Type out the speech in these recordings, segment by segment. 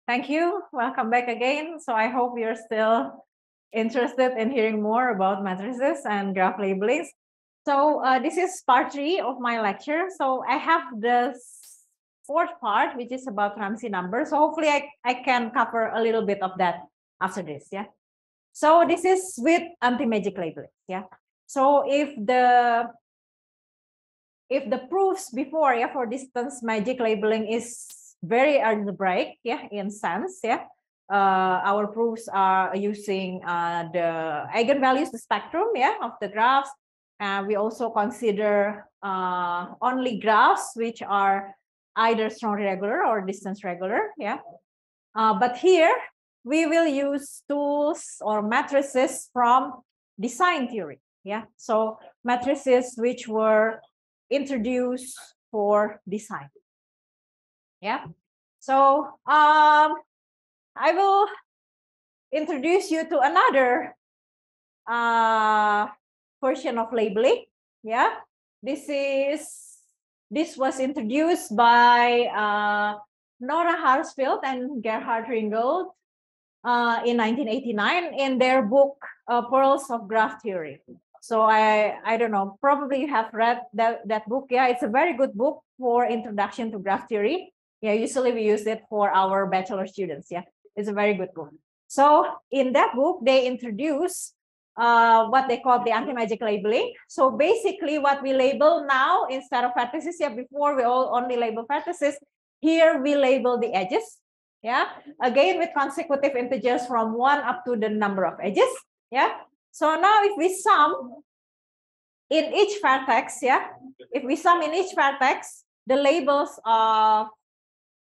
Thank you. Welcome back again. So I hope you're still interested in hearing more about matrices and graph labelings. So this is part 3 of my lecture. So I have the fourth part, which is about Ramsey numbers. So hopefully I can cover a little bit of that after this. Yeah. So this is with anti-magic labeling. Yeah. So if the proofs before, yeah, for distance magic labeling is very algebraic, yeah, in sense, yeah. Our proofs are using the eigenvalues, the spectrum, yeah, of the graphs. And we also consider only graphs which are either strongly regular or distance regular, yeah. But here we will use tools or matrices from design theory, yeah. So matrices which were introduced for design. Yeah. So I will introduce you to another version of labeling. Yeah. This was introduced by Nora Harsfield and Gerhard Ringgold in 1989 in their book Pearls of Graph Theory. So I don't know, probably you have read that book. Yeah, it's a very good book for introduction to graph theory. Yeah, usually we use it for our bachelor students. Yeah, it's a very good book. So in that book, they introduce what they call the anti-magic labeling. So basically what we label now instead of vertices, yeah, before we all only label vertices, here we label the edges. Yeah, again with consecutive integers from 1 up to the number of edges. Yeah. So now if we sum in each vertex, yeah, if we sum in each vertex the labels of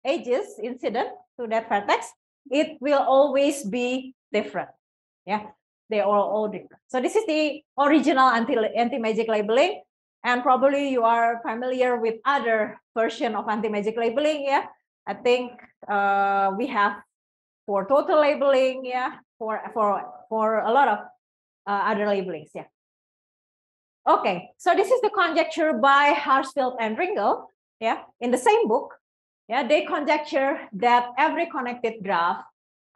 edges incident to that vertex, it will always be different. Yeah, they are all different. So this is the original anti-magic labeling, and probably you are familiar with other version of anti-magic labeling. Yeah, I think we have for total labeling, yeah, for a lot of other labelings, yeah. Okay, so this is the conjecture by Harsfield and Ringgold, yeah, in the same book. Yeah, they conjecture that every connected graph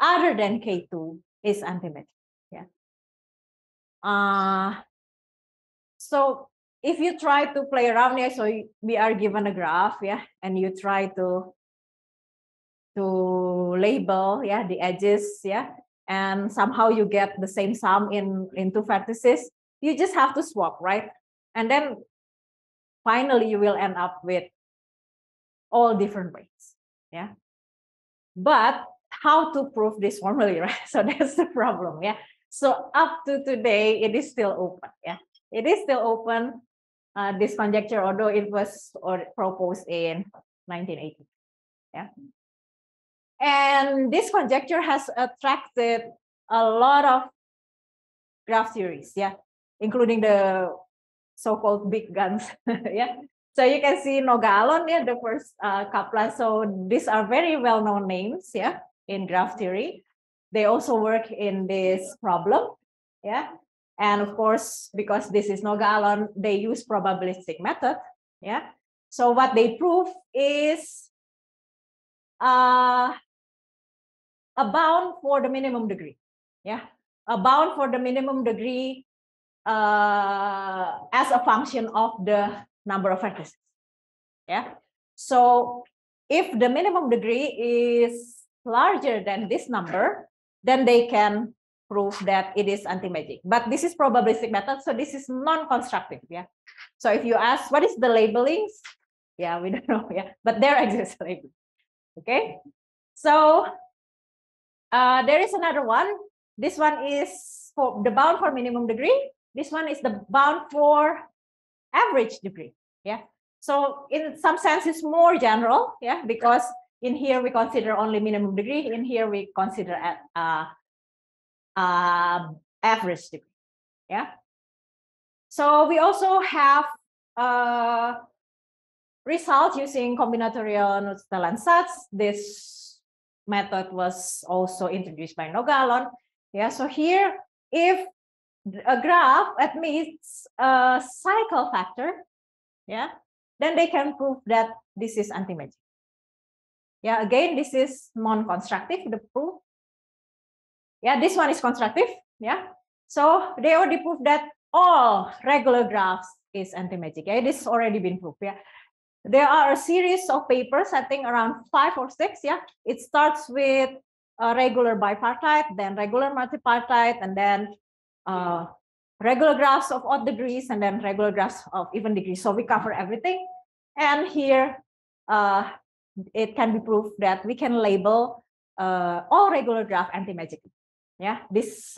other than K2 is antimagic. Yeah. So if you try to play around here, so we are given a graph, yeah, and you try to label, yeah, the edges, yeah, and somehow you get the same sum in two vertices, you just have to swap, right? And then finally you will end up with all different weights, yeah. But how to prove this formally, right? So that's the problem, yeah. So up to today, it is still open, yeah. It is still open, this conjecture, although it was proposed in 1980, yeah. And this conjecture has attracted a lot of graph theories, yeah, including the so-called big guns, yeah. So you can see Nogalon, yeah, the first couple. So these are very well-known names, yeah, in graph theory. They also work in this problem, yeah. And of course, because this is Nogalon, they use probabilistic method, yeah. So what they prove is a bound for the minimum degree, yeah, a bound for the minimum degree as a function of the number of vertices, yeah. So if the minimum degree is larger than this number, then they can prove that it is anti-magic. But this is probabilistic method, so this is non-constructive, yeah. So if you ask what is the labelings, yeah, we don't know, yeah, but there exists labeling, okay. So there is another one. This one is for the bound for minimum degree. This one is the bound for average degree. Yeah. So in some sense, it's more general. Yeah, because in here we consider only minimum degree. In here we consider average degree. Yeah. So we also have results using combinatorial Nussdal-Ansatz. This method was also introduced by Nogalon. Yeah, so here, if a graph admits a cycle factor, yeah, then they can prove that this is anti-magic. Yeah, again, this is non-constructive, the proof. Yeah, this one is constructive. Yeah, so they already proved that all regular graphs is anti-magic. Yeah, this has already been proved. Yeah, there are a series of papers, I think around 5 or 6. Yeah, it starts with regular bipartite, then regular multipartite, and then regular graphs of odd degrees, and then regular graphs of even degrees. So we cover everything. And here it can be proved that we can label all regular graph anti-magic. Yeah, this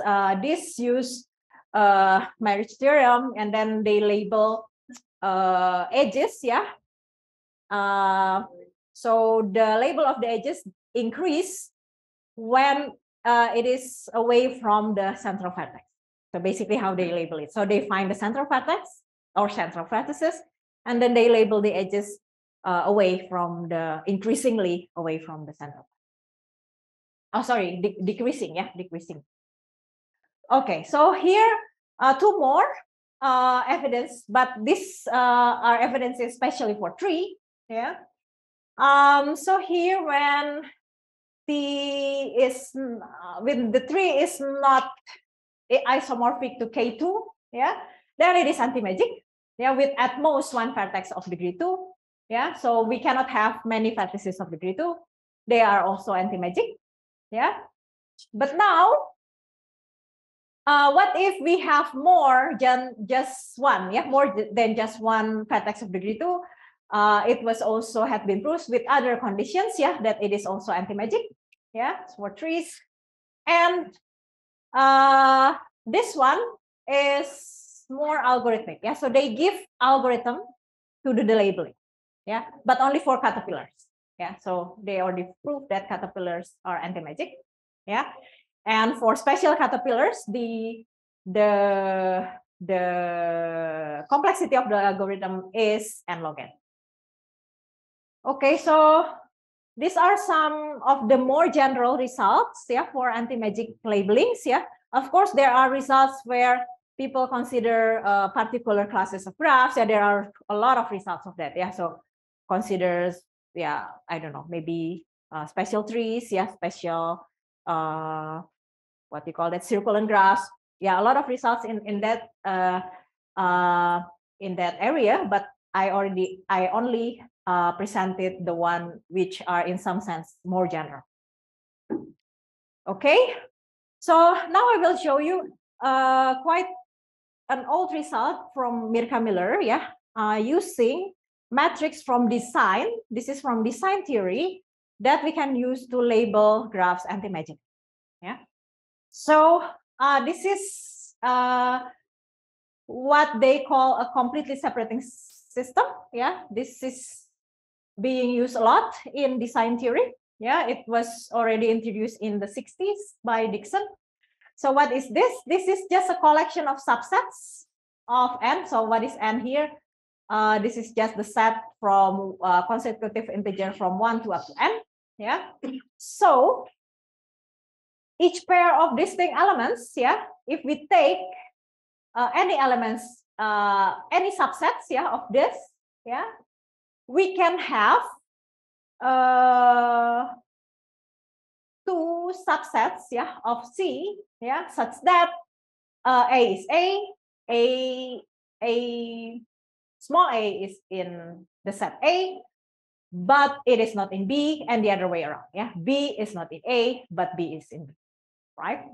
use marriage theorem, and then they label edges. Yeah, so the label of the edges increase when it is away from the central vertex. So basically how they label it. So they find the central vertex or central vertices, and then they label the edges away from the, increasingly away from the central. Oh, sorry, decreasing, yeah, decreasing. Okay, so here two more evidence, but these are evidences especially for tree. Yeah. So here when T is when the tree is not isomorphic to K2, yeah, then it is anti-magic. Yeah, with at most one vertex of degree 2. Yeah, so we cannot have many vertices of degree 2. They are also anti-magic. Yeah, but now what if we have more than just one? Yeah, more than just one vertex of degree 2. It was also had been proved with other conditions. Yeah, that it is also anti-magic. Yeah, for trees. And this one is more algorithmic. Yeah, so they give algorithm to do the labeling. Yeah, but only for caterpillars. Yeah, so they already proved that caterpillars are anti-magic. Yeah, and for special caterpillars, the complexity of the algorithm is n log n. Okay, so these are some of the more general results, yeah, for anti-magic labelings. Yeah, of course, there are results where people consider particular classes of graphs. Yeah, there are a lot of results of that. Yeah, so considers, yeah, I don't know, maybe special trees. Yeah, special what you call that, circulant graphs. Yeah, a lot of results in that area. But I only presented the one which are in some sense more general. Okay, so now I will show you quite an old result from Mirka Miller. Yeah, using metrics from design. This is from design theory that we can use to label graphs anti-magic. Yeah, so this is what they call a completely separating system. Yeah, this is being used a lot in design theory. Yeah, it was already introduced in the 60s by Dixon. So what is this? This is just a collection of subsets of n. So what is n here? This is just the set from consecutive integer from 1 to up to n. Yeah. So each pair of distinct elements, yeah, if we take any elements, any subsets, yeah, of this, yeah, we can have two subsets, yeah, of C, yeah, such that A is A, small a is in the set A, but it is not in B, and the other way around. Yeah, B is not in A, but B is in B, right?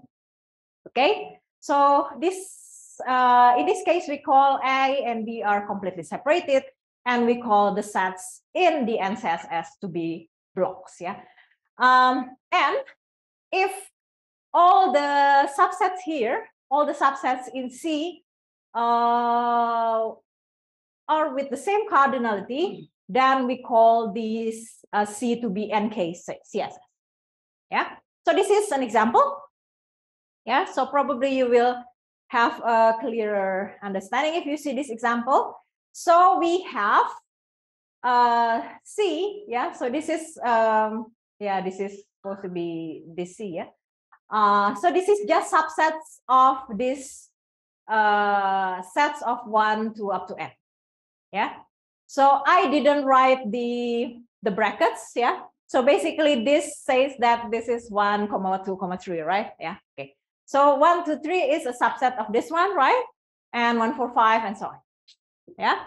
Okay, so this in this case we call A and B are completely separated, and we call the sets in the NCSS to be blocks. Yeah, and if all the subsets here, all the subsets in C are with the same cardinality, then we call these C to be NK CSS. Yeah, so this is an example. Yeah, so probably you will have a clearer understanding if you see this example. So we have C, yeah, so this is yeah, this is supposed to be this C, yeah. So this is just subsets of this sets of 1 to up to n. Yeah, so I didn't write the brackets. Yeah, So basically this says that this is 1, 2, 3, right? Yeah, okay. So 1, 2, 3 is a subset of this one, right? And 1, 4, 5 and so on. Yeah.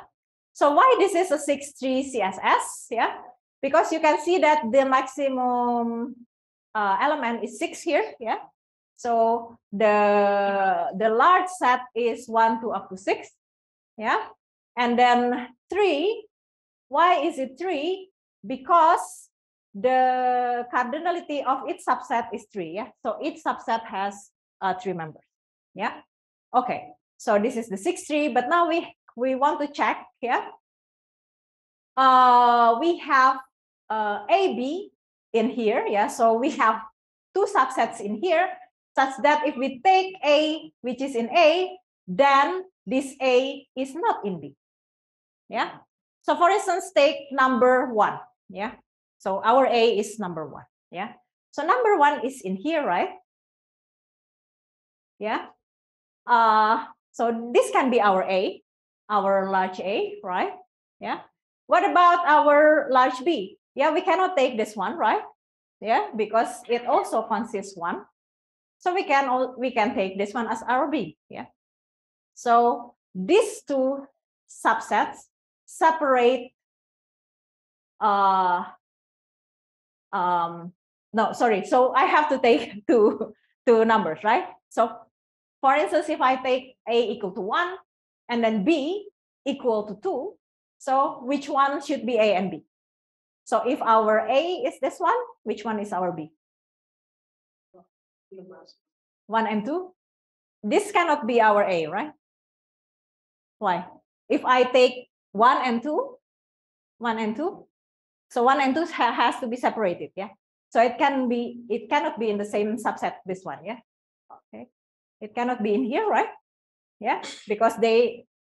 So why this is a 6-tree CSS? Yeah, because you can see that the maximum element is 6 here. Yeah. So the large set is 1 to up to 6. Yeah. And then 3. Why is it 3? Because the cardinality of each subset is 3. Yeah. So each subset has 3 members. Yeah. Okay. So this is the 6-tree, but now we want to check. Yeah. We have AB in here. Yeah. So we have 2 subsets in here, such that if we take A, which is in A, then this A is not in B. Yeah. So for instance, take number 1. Yeah. So our A is number 1. Yeah. So number 1 is in here, right? Yeah. So this can be our A, our large A, right? Yeah. What about our large B? Yeah, we cannot take this one, right? Yeah, because it also consists 1. So we can take this one as our B. Yeah. So these 2 subsets separate. No, sorry. So I have to take two numbers, right? So for instance, if I take A equal to 1 and then B equal to 2, so which one should be A and B? So if our A is this one, which one is our B? 1 and 2? This cannot be our A, right? Why? If I take 1 and 2, 1 and 2, so 1 and 2 has to be separated, yeah? So it cannot be in the same subset, this one, yeah? Okay. It cannot be in here, right? Yeah, because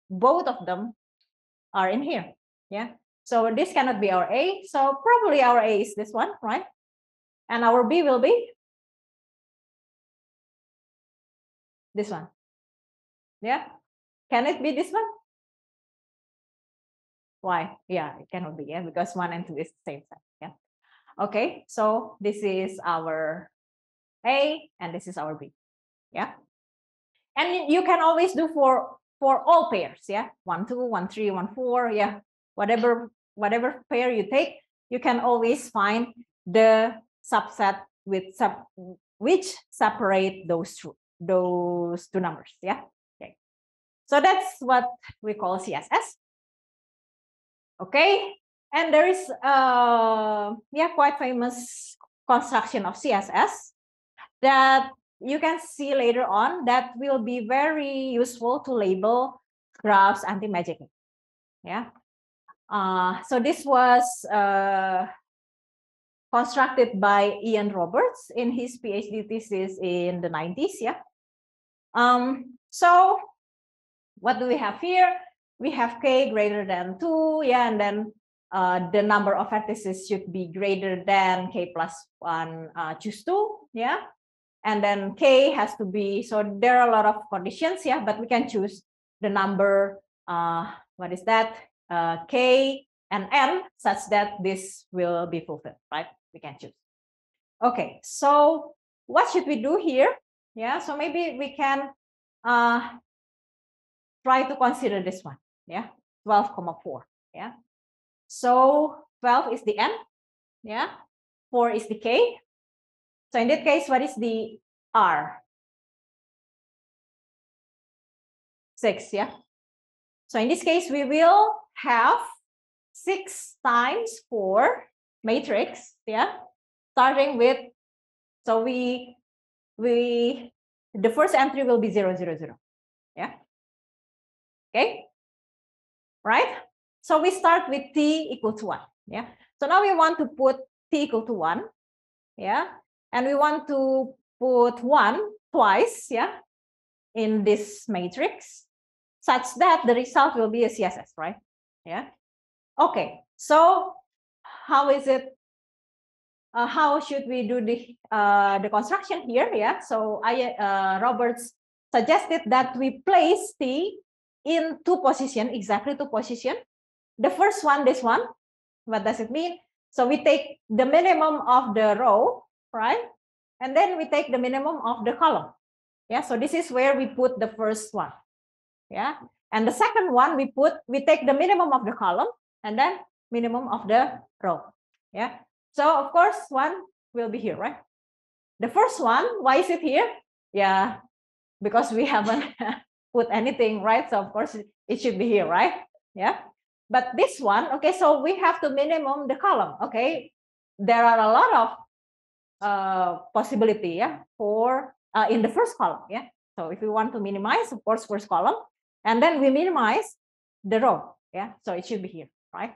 both of them are in here, yeah? So this cannot be our A, so probably our A is this one, right? And our B will be this one, yeah? Can it be this one? Why? Yeah, it cannot be, yeah, because 1 and 2 is the same set, yeah? Okay, so this is our A and this is our B, yeah? And you can always do for all pairs, yeah? 1, 2, 1, 3, 1, 4, yeah? Whatever pair you take, you can always find the subset which separate those two numbers, yeah? Okay. So that's what we call CSS. Okay, and there is quite famous construction of CSS that you can see later on that will be very useful to label graphs anti-magic. Yeah. So this was constructed by Ian Roberts in his PhD thesis in the 90s. Yeah. So what do we have here? We have k greater than 2, yeah, and then the number of vertices should be greater than k plus 1 choose 2, yeah, and then k has to be, so there are a lot of conditions, yeah, but we can choose the number, what is that, k and n, such that this will be fulfilled, right? We can choose. Okay, so what should we do here? Yeah, so maybe we can try to consider this one, yeah, 12,4, yeah. So 12 is the n, yeah, 4 is the k. So in that case, what is the r? 6, yeah. So in this case, we will have 6 times 4 matrix, yeah, starting with, so the first entry will be 0, 0, 0, yeah. Okay, right? So we start with t equal to 1, yeah. So now we want to put t equal to 1, yeah, and we want to put 1 twice, yeah, in this matrix, such that the result will be a CSS, right? Yeah. Okay. So how is it? How should we do the construction here? Yeah. So Roberts suggested that we place t in 2 positions, exactly 2 positions. The first one, this one. What does it mean? So we take the minimum of the row, right? And then we take the minimum of the column. Yeah, so this is where we put the first one. Yeah, and the second one we take the minimum of the column and then minimum of the row. Yeah, so of course one will be here, right? The first one, why is it here? Yeah, because we haven't put anything, right? So of course it should be here, right? Yeah, but this one, okay, so we have to minimum the column. Okay, there are a lot of possibility, yeah, for in the first column. Yeah, so if we want to minimize, of course, first column, and then we minimize the row. Yeah, so it should be here, right?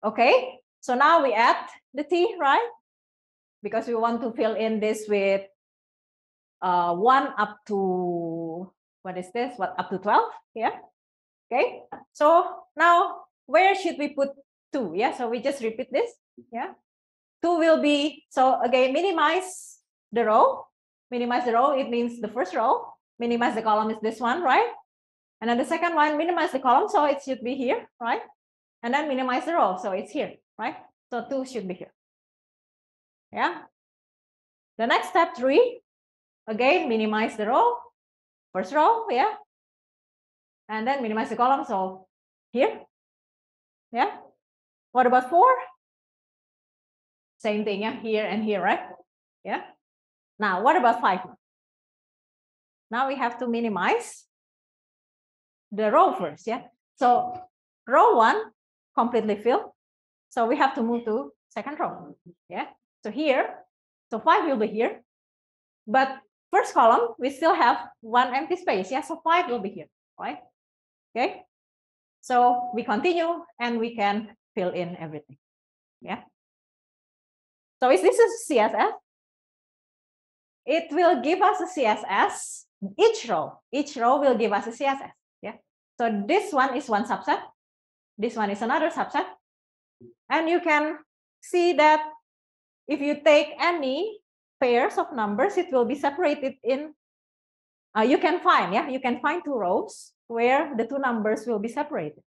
Okay, so now we add the t, right? Because we want to fill in this with 1 up to, what is this? What, up to 12? Yeah. Okay, so now where should we put 2? Yeah, so we just repeat this. Yeah, 2 will be, so again, minimize the row. Minimize the row, it means the first row. Minimize the column is this one, right? And then the second one, minimize the column, so it should be here, right? And then minimize the row, so it's here, right? So 2 should be here. Yeah. The next step, 3, again, minimize the row, first row, yeah. And then minimize the column, so here. Yeah. What about 4? Same thing, yeah, here and here, right? Yeah. Now, what about 5? Now we have to minimize the row first, yeah. So row 1 completely filled. So we have to move to second row, yeah. So here, so 5 will be here, but first column we still have 1 empty space, yeah. So 5 will be here, right? Okay. So we continue and we can fill in everything, yeah. So is this a CSS? It will give us a CSS. Each row will give us a CSS. Yeah. So this one is one subset. This one is another subset. And you can see that if you take any pairs of numbers, it will be separated in. You can find, yeah, you can find 2 rows where the 2 numbers will be separated,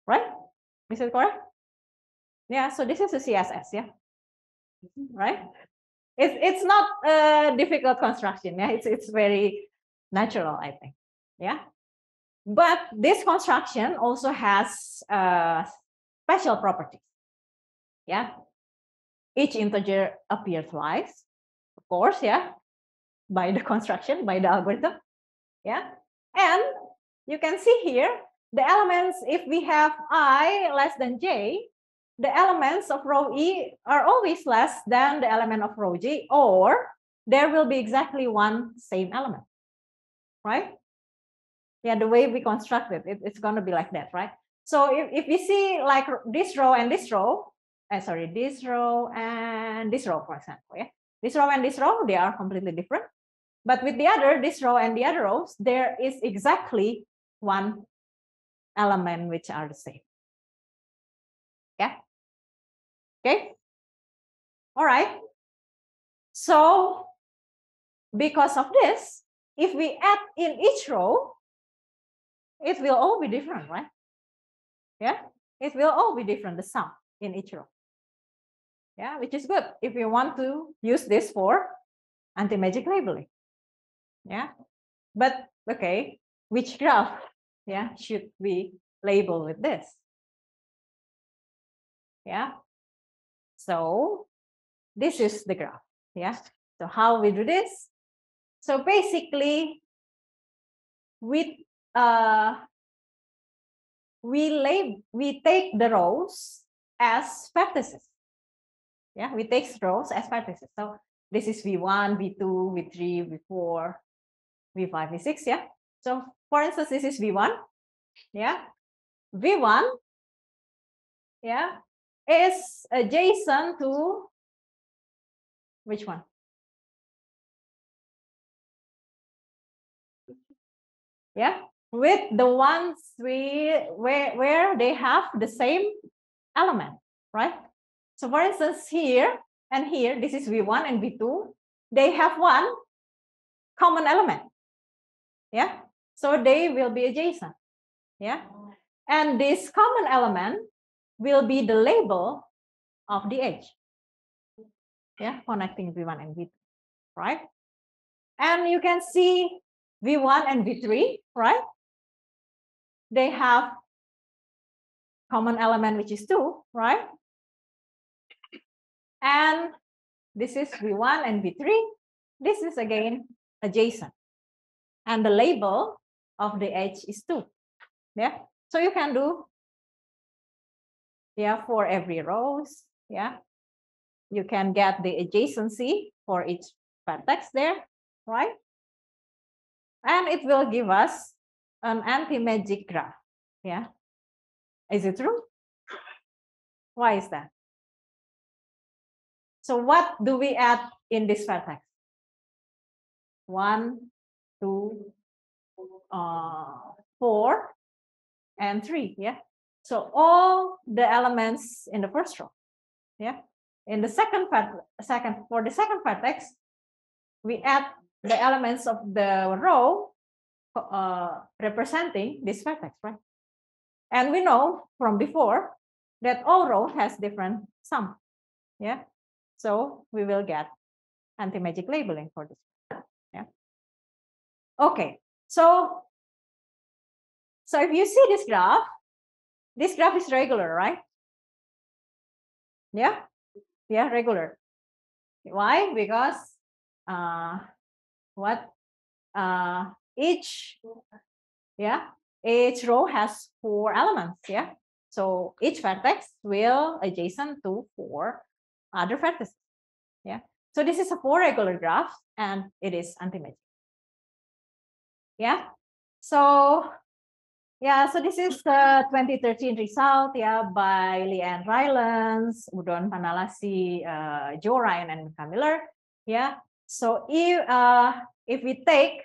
right? Is it correct? Yeah. So this is a CSS, yeah, right? It's not a difficult construction. Yeah, it's very natural, I think. Yeah, but this construction also has special properties. Yeah, each integer appears twice, of course. Yeah, by the construction, by the algorithm. Yeah, and you can see here the elements. If we have I less than j, the elements of row E are always less than the element of row J, or there will be exactly one same element, right? Yeah, the way we construct it, it's going to be like that, right? So if we see like this row and this row, this row and this row, for example, yeah, this row and this row, they are completely different. But with the other, this row and the other rows, there is exactly one element which are the same. Yeah. Okay. All right. So because of this, if we add in each row, it will all be different, right? Yeah, it will all be different, the sum in each row. Yeah, which is good if you want to use this for anti-magic labeling. Yeah, but okay, which graph, yeah, should we label with this? Yeah, so this is the graph. Yeah, so how we do this? So basically, we take the rows as vertices. Yeah, we take rows as vertices. So this is V1, V2, V3, V4, V5, V6. Yeah. So for instance, this is V1. Yeah. V1, yeah, is adjacent to which one? Yeah, with the ones where they have the same element, right? So for instance, here and here, this is V1 and V2, they have one common element. Yeah, so they will be adjacent. Yeah, and this common element will be the label of the edge. Yeah, connecting V1 and V2, right? And you can see V1 and V3, right? They have common element, which is 2, right? And this is V1 and V3. This is again adjacent. And the label of the edge is 2. Yeah. So you can do, yeah, for every rows. Yeah. You can get the adjacency for each vertex there, right? And it will give us an anti-magic graph. Yeah. Is it true? Why is that? So what do we add in this vertex? 1, 2, 4, and 3. Yeah. So all the elements in the first row. Yeah. In the second vertex, we add the elements of the row representing this vertex, right? And we know from before that all rows has different sum. Yeah. So we will get anti-magic labeling for this. Yeah. Okay. So if you see this graph is regular, right? Yeah. Yeah, regular. Why? Because each row has 4 elements. Yeah. So each vertex will adjacent to 4 other vertices. Yeah. So this is a 4 regular graph and it is anti-magic. Yeah. So so this is the 2013 result, by Leanne Rylance, Udon Panalasi, Joe Ryan, and Camiller. Yeah. So if we take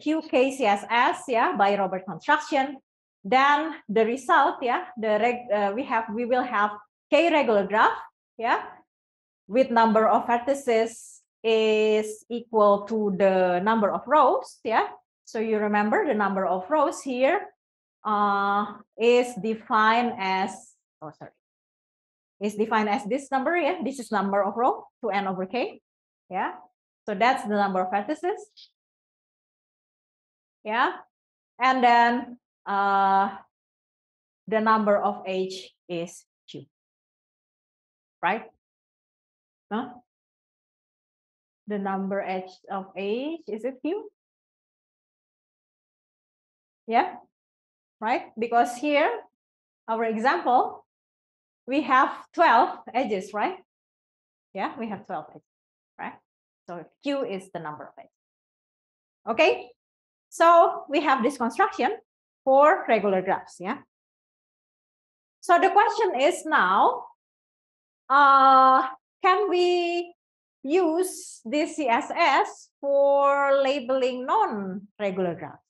QKCSS, by Robert Construction, then the result, we will have K regular graph, with number of vertices is equal to the number of rows, So you remember the number of rows here is defined as, is defined as this number, This is number of row, 2n over k, So that's the number of vertices, And then the number of edge is q, right? The number edge of edge, is it q? Yeah, right? Because here, our example, we have 12 edges, right? Yeah, we have 12 edges, right? So q is the number of edges. Okay, so we have this construction for regular graphs, So the question is now, can we use this CSS for labeling non-regular graphs,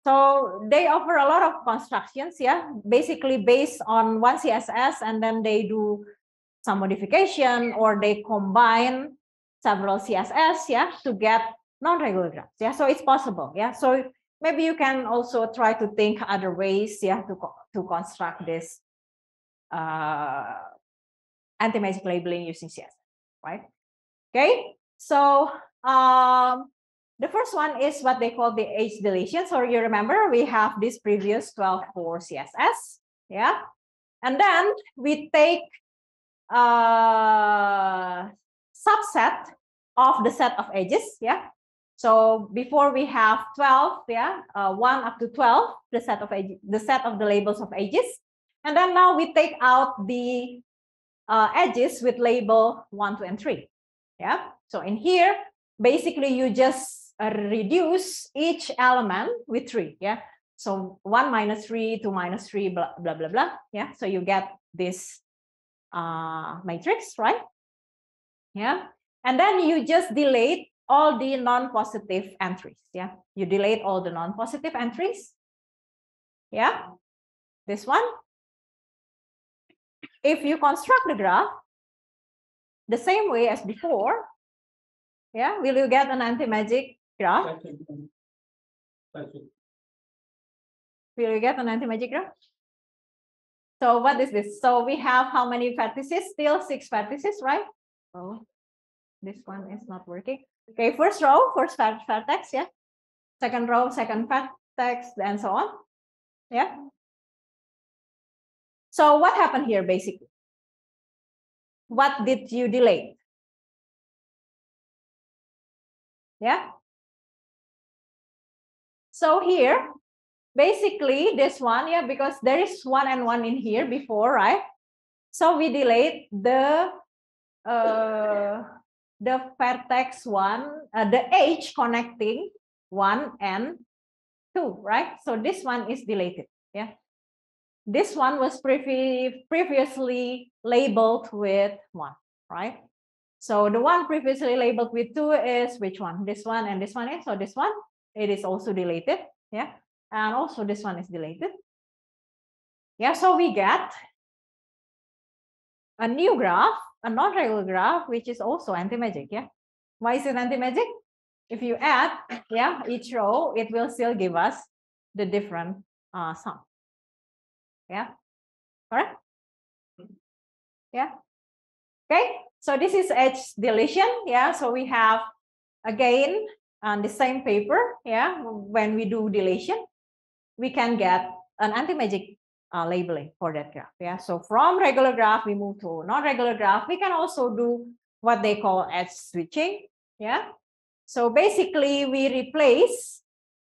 So they offer a lot of constructions, basically based on one CSS, and then they do some modification or they combine several CSS, to get non-regular graphs, So it's possible, So maybe you can also try to think other ways, to construct this anti-magic labeling using CSS, right? Okay, so the first one is what they call the edge deletion. So you remember we have this previous 12 for CSS, and then we take subset of the set of edges, So before we have 12, 1 up to 12, the set of the labels of edges, and then now we take out the edges with label 1, 2, and 3. So in here, basically you just reduce each element with 3. So 1 minus 3, 2 minus 3, blah blah blah blah. So you get this matrix, right? And then you just delete all the non-positive entries. You delete all the non-positive entries. This one. If you construct the graph the same way as before, will you get an anti-magic graph? Will you get an anti-magic graph? So what is this? So we have how many vertices? Still 6 vertices, right? Oh, this one is not working. Okay, first row, first vertex, yeah. Second row, second vertex, and so on. Yeah. So what happened here basically? What did you delete? Yeah. So here, basically this one, yeah, because there is 1 and 1 in here before, right? So we delete the vertex 1, the edge connecting 1 and 2, right? So this one is deleted. Yeah. This one was previously labeled with 1, right? So the one previously labeled with 2 is which one? This one and this one is. So this one, it is also deleted. Yeah. And also this one is deleted. Yeah. So we get a new graph, a non-regular graph, which is also anti-magic. Yeah. Why is it anti-magic? If you add, yeah, each row, it will still give us the different sum. Yeah. Correct? Yeah. Okay. So this is edge deletion. Yeah. So we have again on the same paper. Yeah. When we do deletion, we can get an anti-magic labeling for that graph. Yeah. So from regular graph, we move to non-regular graph. We can also do what they call edge switching. Yeah. So basically, we replace.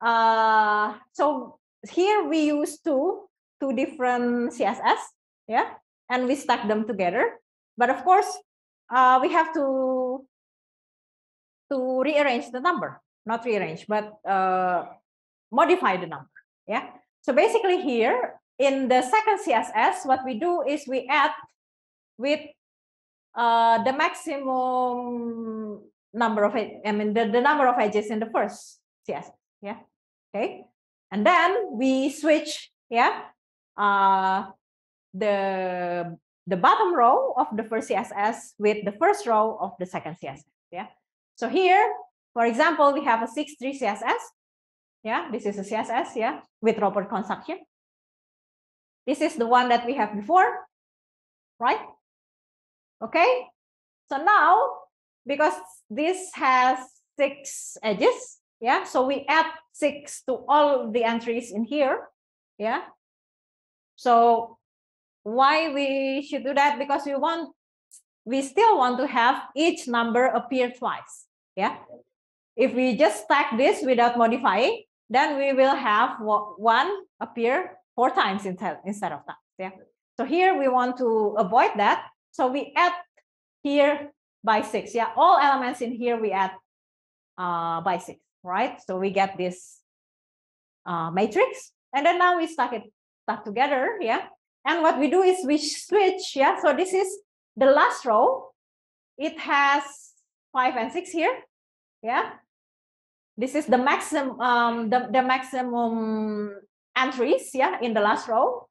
So here we use two different CSS. Yeah. And we stack them together. But of course, we have to rearrange the number, not rearrange, but modify the number. Yeah. So basically here in the second CSS, what we do is we add with the maximum number of, the number of edges in the first CSS. Yeah. Okay. And then we switch, yeah, the bottom row of the first CSS with the first row of the second CSS. Yeah. So here, for example, we have a 6-3 CSS. Yeah, this is a CSS, yeah, with robot construction. This is the one that we have before, right? Okay. So now, because this has 6 edges, yeah, so we add 6 to all the entries in here, yeah. So why we should do that? Because we still want to have each number appear twice, yeah. If we just stack this without modifying, then we will have 1 appear 4 times instead of that. Yeah. So here we want to avoid that. So we add here by 6. Yeah. All elements in here we add by 6, right? So we get this matrix, and then now we stack together. Yeah. And what we do is we switch. Yeah. So this is the last row. It has 5 and 6 here. Yeah. This is the maximum, the maximum entries, yeah, in the last row.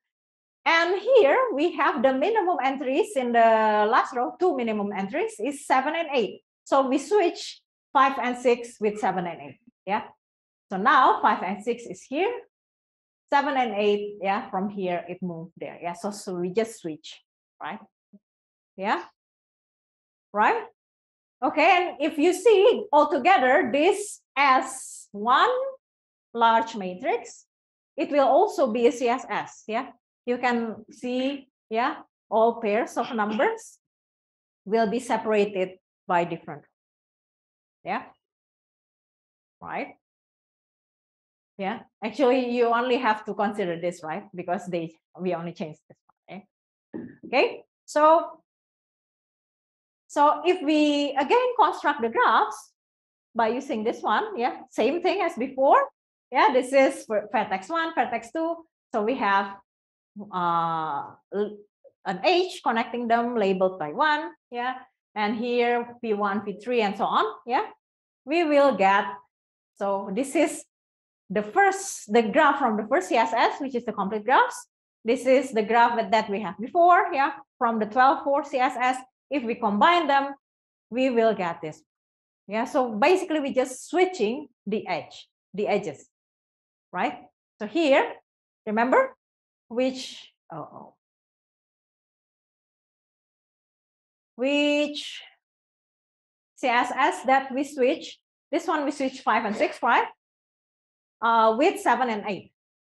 And here we have the minimum entries in the last row. 2 minimum entries is 7 and 8. So we switch 5 and 6 with 7 and 8. Yeah. So now 5 and 6 is here. 7 and 8, yeah, from here it moved there. Yeah. So we just switch, right? Yeah. Right? Okay, and if you see altogether this as one large matrix, it will also be a CSS. Yeah, you can see, yeah, all pairs of numbers will be separated by different. Yeah, right. Yeah, actually, you only have to consider this, right? Because we only changed this one. Okay, so if we again construct the graphs by using this one, yeah, same thing as before. Yeah, this is for vertex 1, vertex 2. So we have an H connecting them labeled by 1. Yeah, and here P1, P3, and so on. Yeah, we will get. So this is the graph from the first CSS, which is the complete graphs. This is the graph that we have before. Yeah, from the 12-4 CSS. If we combine them, we will get this. Yeah, so basically we just switching the edges, right? So here, remember which which CSS that we switch, this one we switch 5 and 6, right? With 7 and 8,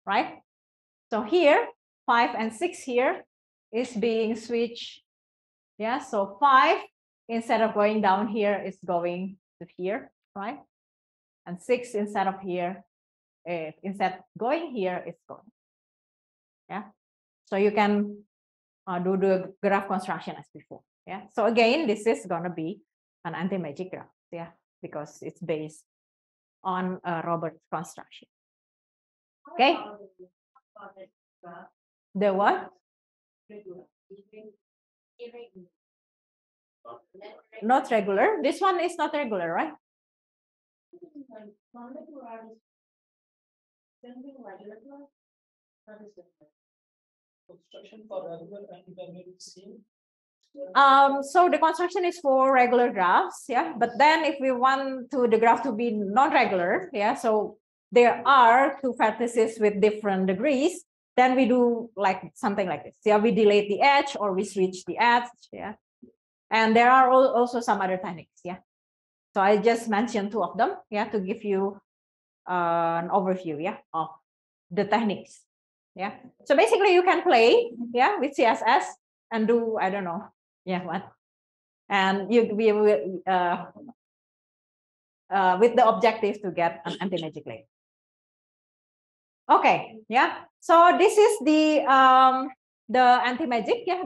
right? So here, 5 and 6 here is being switched. Yeah, so 5, instead of going down here, is going to here, right? And 6 instead of here, instead going here, it's going. Yeah, so you can do the graph construction as before. Yeah, so again, this is gonna be an anti-magic graph. Yeah, because it's based on Robert's construction. Okay. The what? Not regular. This one is not regular, right? Construction for regular and scene. So the construction is for regular graphs, yeah. But then if we want the graph to be non-regular, yeah, so there are two vertices with different degrees, then we do like something like this. Yeah, we delete the edge or we switch the edge, yeah. And there are also some other techniques, yeah. So I just mentioned two of them, yeah, to give you an overview, yeah, of the techniques, yeah. So basically you can play, yeah, with CSS and do, I don't know, yeah, what? And we will with the objective to get an anti-magic labeling. Okay, yeah. So this is the anti-magic, yeah,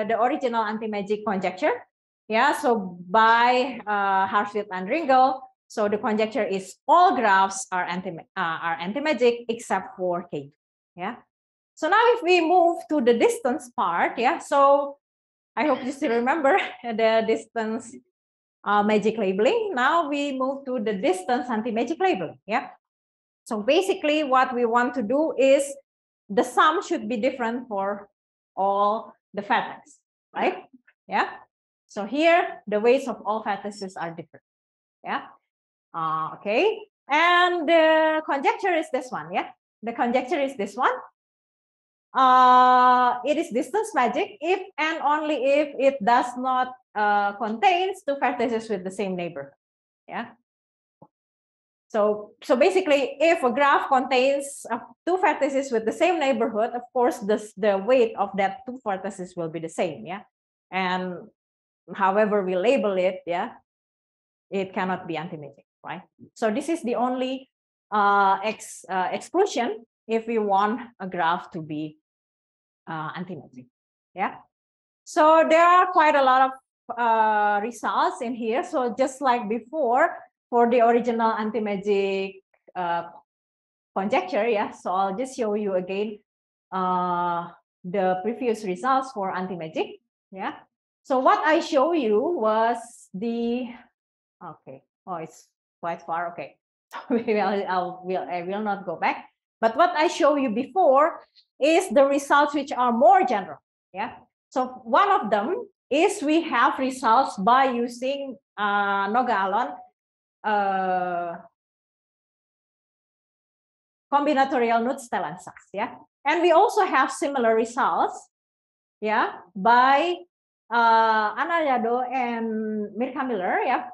the original anti-magic conjecture, yeah. So by Harfield and Ringel. So the conjecture is all graphs are anti-magic except for K, yeah. So now if we move to the distance part, yeah. So I hope you still remember the distance magic labeling. Now we move to the distance anti-magic labeling. Yeah. So basically what we want to do is the sum should be different for all the vertices, right? Yeah. So here the weights of all vertices are different. Yeah. Okay. And the conjecture is this one. Yeah. The conjecture is this one. It is distance magic if and only if it does not contains two vertices with the same neighborhood. Yeah. So basically, if a graph contains two vertices with the same neighborhood, of course, the weight of that two vertices will be the same. Yeah. And however we label it, yeah, it cannot be anti-magic, right? So this is the only exclusion if we want a graph to be anti-magic. Yeah. So there are quite a lot of results in here. So just like before, for the original anti-magic conjecture, yeah. So I'll just show you again the previous results for anti-magic. Yeah. So what I show you was the okay. Oh, it's quite far. Okay. So maybe I will not go back. But what I show you before is the results which are more general. Yeah. So one of them is we have results by using Noga-Alon combinatorial Nullstellensatz. Yeah. And we also have similar results, yeah, by Anayado and Mirka Miller, yeah,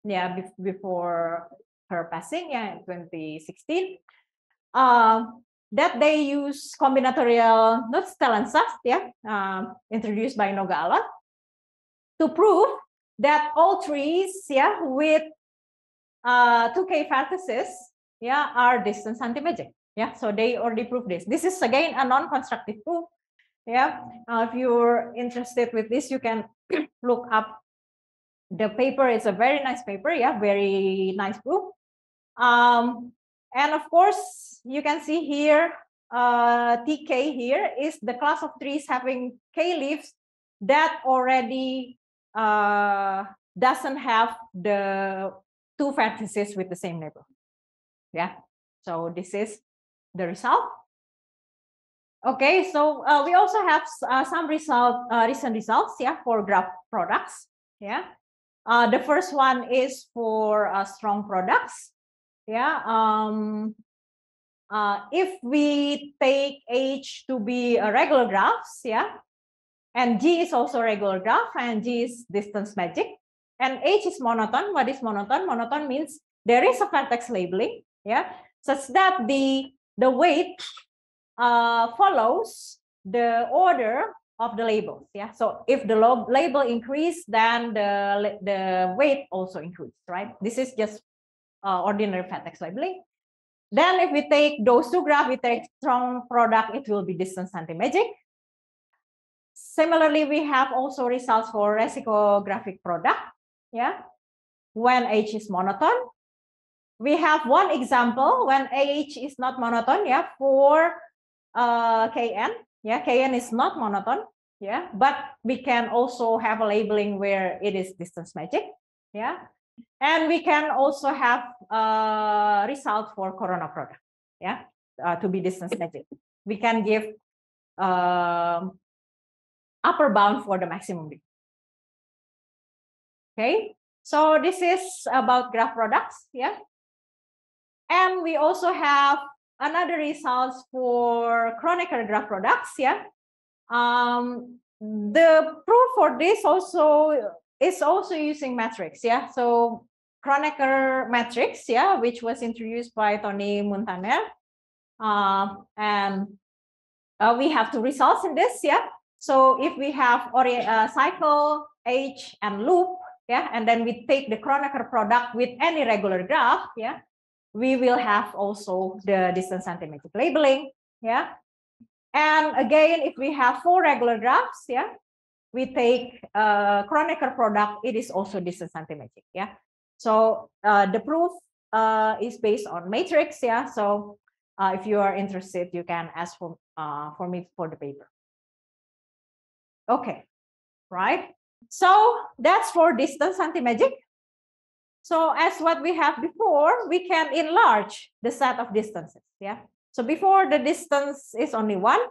yeah, before her passing, yeah, in 2016. That they use combinatorial Nullstellensatz, yeah, introduced by Noga-Alon, to prove that all trees, yeah, with 2K vertices, yeah, are distance anti-magic. Yeah, so they already proved this. This is again a non-constructive proof. Yeah, if you're interested with this, you can look up the paper. It's a very nice paper. Yeah, very nice proof. And of course, you can see here, TK here is the class of trees having K leaves that already doesn't have the two vertices with the same neighborhood. Yeah, so this is the result. Okay, so we also have some recent results, yeah, for graph products. Yeah, the first one is for strong products. Yeah, if we take H to be a regular graphs, yeah, And G is also regular graph, and G is distance magic. And H is monotone. What is monotone? Monotone means there is a vertex labeling, yeah, such that the weight follows the order of the labels. Yeah. So if the label increase, then the weight also increase, right? This is just ordinary vertex labeling. Then if we take those two graphs, we take strong product, it will be distance anti-magic. Similarly, we have also results for resicographic product. Yeah. When H is monotone. We have one example when H is not monotone, yeah, for Kn. Yeah, Kn is not monotone, yeah, but we can also have a labeling where it is distance magic, yeah, and we can also have result for corona product, yeah, to be distance magic. We can give upper bound for the maximum. Okay, so this is about graph products, yeah, and we also have another results for Kronecker graph products, yeah. The proof for this also is also using matrix, yeah. So Kronecker matrix, yeah, which was introduced by Tony Muntaner, and we have two results in this, yeah. So if we have cycle, H, and loop, yeah, and then we take the Kronecker product with any regular graph, yeah, we will have also the distance anti-magic labeling, yeah. And again, if we have four regular graphs, yeah, we take Kronecker product, it is also distance anti-magic, yeah. So the proof is based on matrix, yeah. So if you are interested, you can ask for me for the paper. Okay, right. So that's for distance anti-magic. So as what we have before, we can enlarge the set of distances, yeah. So before the distance is only one,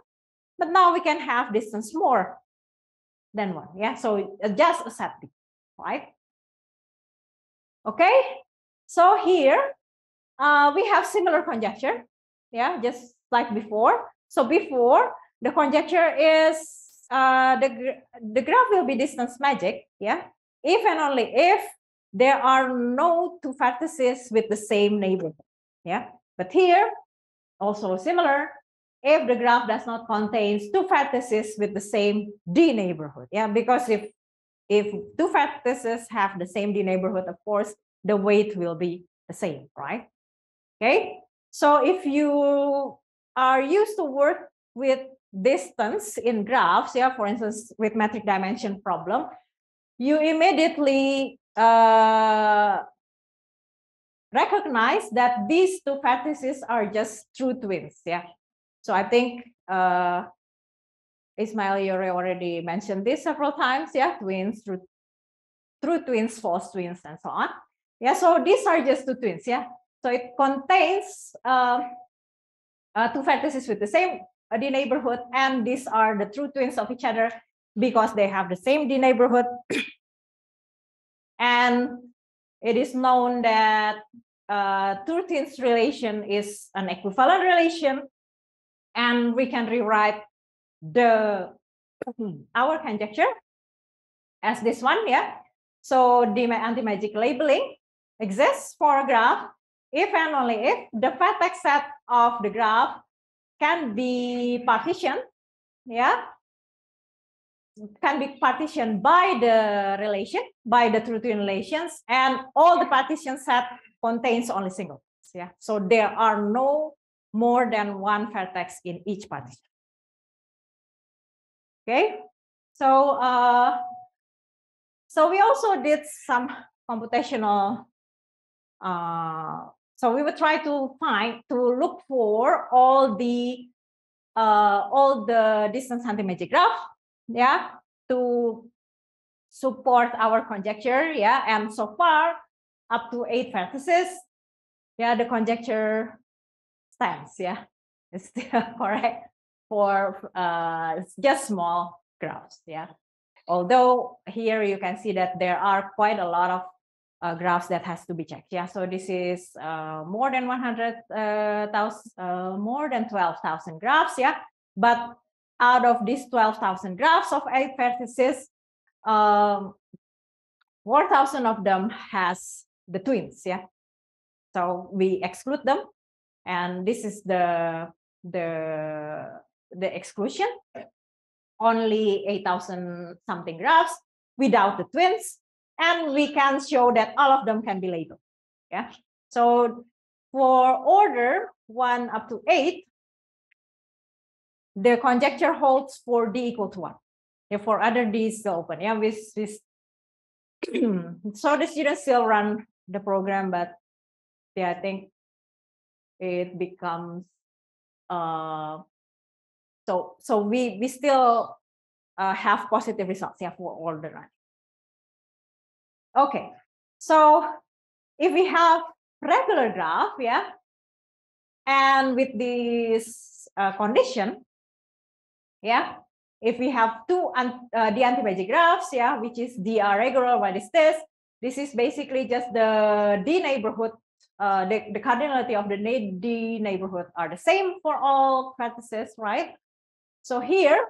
but now we can have distance more than one, yeah. So just a set B, right? Okay. So here we have similar conjecture, yeah, just like before. So before the conjecture is the graph will be distance magic, yeah, if and only if there are no two vertices with the same neighborhood, yeah. But here also similar, if the graph does not contain two vertices with the same D neighborhood, yeah, because if two vertices have the same D neighborhood, of course the weight will be the same, right? Okay, so if you are used to work with distance in graphs, yeah, for instance with metric dimension problem, you immediately recognize that these two vertices are just true twins, yeah. So I think Ismail, you already mentioned this several times, yeah, twins, true twins, false twins, and so on. Yeah, so these are just two twins, yeah. So it contains two vertices with the same D neighborhood, and these are the true twins of each other because they have the same D neighborhood. And it is known that true twins relation is an equivalent relation, and we can rewrite our conjecture as this one, yeah. So the anti-magic labeling exists for a graph if and only if the vertex set of the graph can be partitioned, yeah, can be partitioned by the relation, by the true twin relations, and all the partition set contains only singles, yeah. So there are no more than one vertex in each partition. Okay, so so we also did some computational. So we would try to look for all the distance anti-magic graph, yeah, to support our conjecture, yeah, and so far up to 8 vertices, yeah, the conjecture stands, yeah, it's still correct for just small graphs, yeah. Although here you can see that there are quite a lot of graphs that has to be checked, yeah. So this is more than 100,000, more than 12,000 graphs, yeah. But out of these 12,000 graphs of 8 vertices, 4,000 of them has the twins, yeah. So we exclude them, and this is the exclusion. Only 8,000 something graphs without the twins, and we can show that all of them can be labeled. Yeah. So for order 1 up to 8, the conjecture holds for d equal to 1. Yeah, for other d is still open. Yeah, with so the students still run the program, but yeah, I think it becomes so we still have positive results, yeah, for all the run. Okay, so if we have regular graph, yeah, and with this condition, yeah, if we have the antimagic graphs, yeah, which is dr regular, what is this? This is basically just the d neighborhood, the cardinality of the d neighborhood are the same for all vertices, right? So here,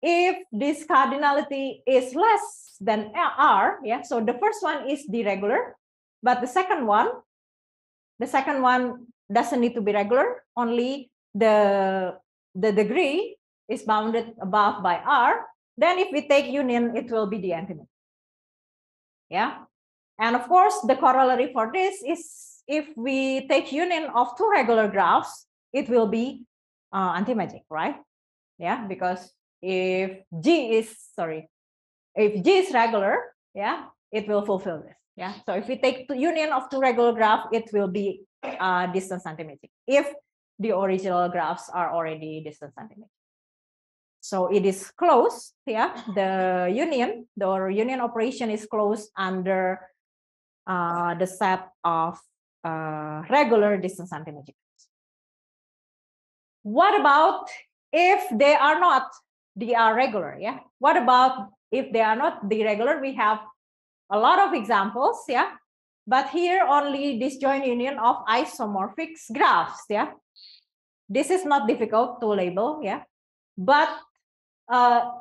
if this cardinality is less than r, yeah, so the first one is d regular, but the second one doesn't need to be regular, only the degree is bounded above by r, then if we take union, it will be the antimagic. Yeah. And of course, the corollary for this is if we take union of 2 regular graphs, it will be antimagic, right? Yeah, because if G is regular, yeah, it will fulfill this. Yeah. So if we take the union of 2 regular graphs, it will be distance antimagic if the original graphs are already distance antimagic. So it is closed, yeah. The union operation is closed under the set of regular distance antimagic. What about if they are not dr regular? Yeah. What about if they are not d regular? We have a lot of examples, yeah. But here only disjoint union of isomorphic graphs, yeah. This is not difficult to label, yeah. But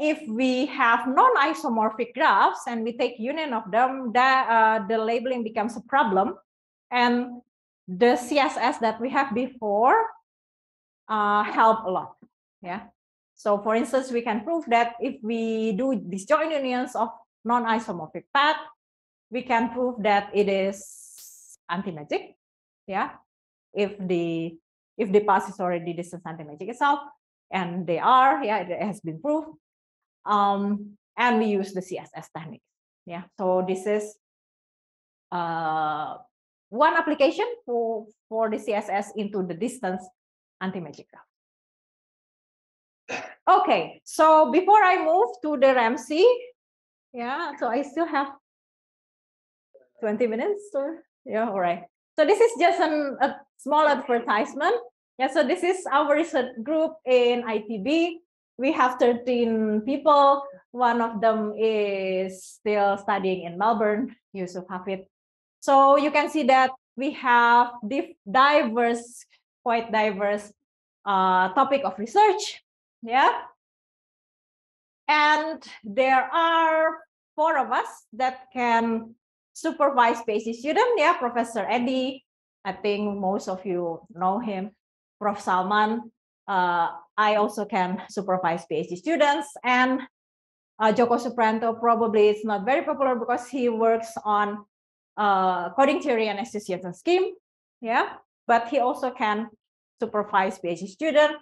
if we have non-isomorphic graphs and we take union of them, the labeling becomes a problem, and the CSS that we have before help a lot. Yeah. So for instance, we can prove that if we do disjoint unions of non-isomorphic path, we can prove that it is antimagic. Yeah. If the path is already distance antimagic itself, and they are, yeah, it has been proved. And we use the CSS technique. Yeah. So this is one application for the CSS into the distance antimagic graph. Okay, so before I move to the Ramsey, yeah, so I still have 20 minutes or yeah, all right. So this is just a small advertisement. Yeah, so this is our research group in ITB. We have 13 people. One of them is still studying in Melbourne, Yusuf Hafid. So you can see that we have quite diverse topic of research. Yeah. And there are 4 of us that can supervise PhD student. Yeah, Professor Eddie, I think most of you know him. Prof Salman, I also can supervise PhD students. And Joko Supranto, probably it's not very popular because he works on coding theory and association scheme. Yeah, but he also can supervise PhD student.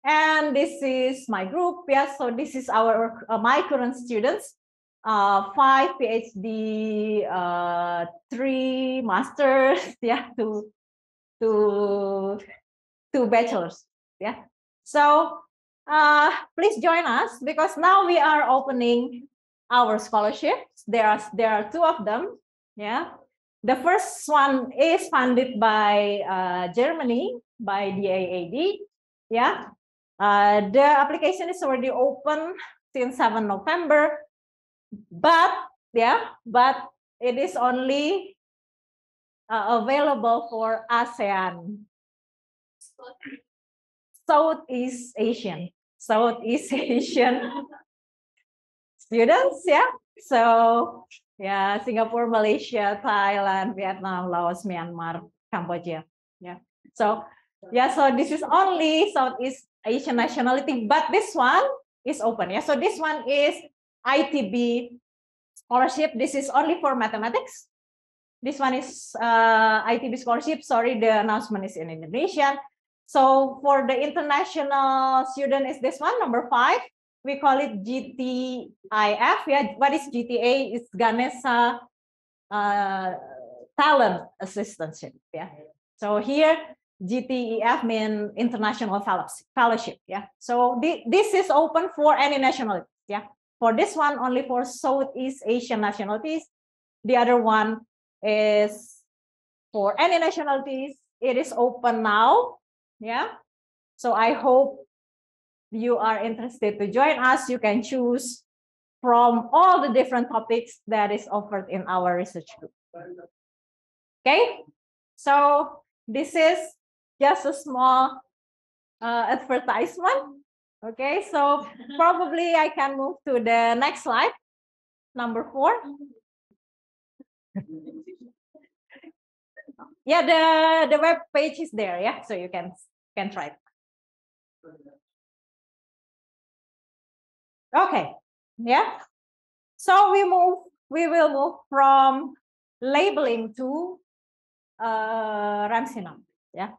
And this is my group. Yeah, so this is our my current students, 5 PhD, 3 masters, yeah, 2 bachelors. Yeah, so please join us because now we are opening our scholarships. There are 2 of them. Yeah, the first one is funded by Germany by the AAD. Yeah. The application is already open since 7 November, but it is only available for ASEAN, Southeast Asian. Southeast Asian students, yeah. So yeah, Singapore, Malaysia, Thailand, Vietnam, Laos, Myanmar, Cambodia. Yeah. So yeah, so this is only Southeast Asian nationality, but this one is open. Yeah. So this one is ITB scholarship. This is only for mathematics. This one is ITB scholarship. Sorry, the announcement is in Indonesian. So for the international student is this one, number 5. We call it GTIF. Yeah, what is GTA? It's Ganesha Talent Assistantship. Yeah. So here GTEF means international fellowship. Yeah. So this is open for any nationality. Yeah. For this one, only for Southeast Asian nationalities. The other one is for any nationalities. It is open now. Yeah. So I hope you are interested to join us. You can choose from all the different topics that is offered in our research group. Okay. So this is just a small advertisement. Okay. So probably I can move to the next slide, number 4. Yeah, the web page is there. Yeah, so you can try it. Okay, yeah. So we will move from labeling to Ramsey numbers. Yeah.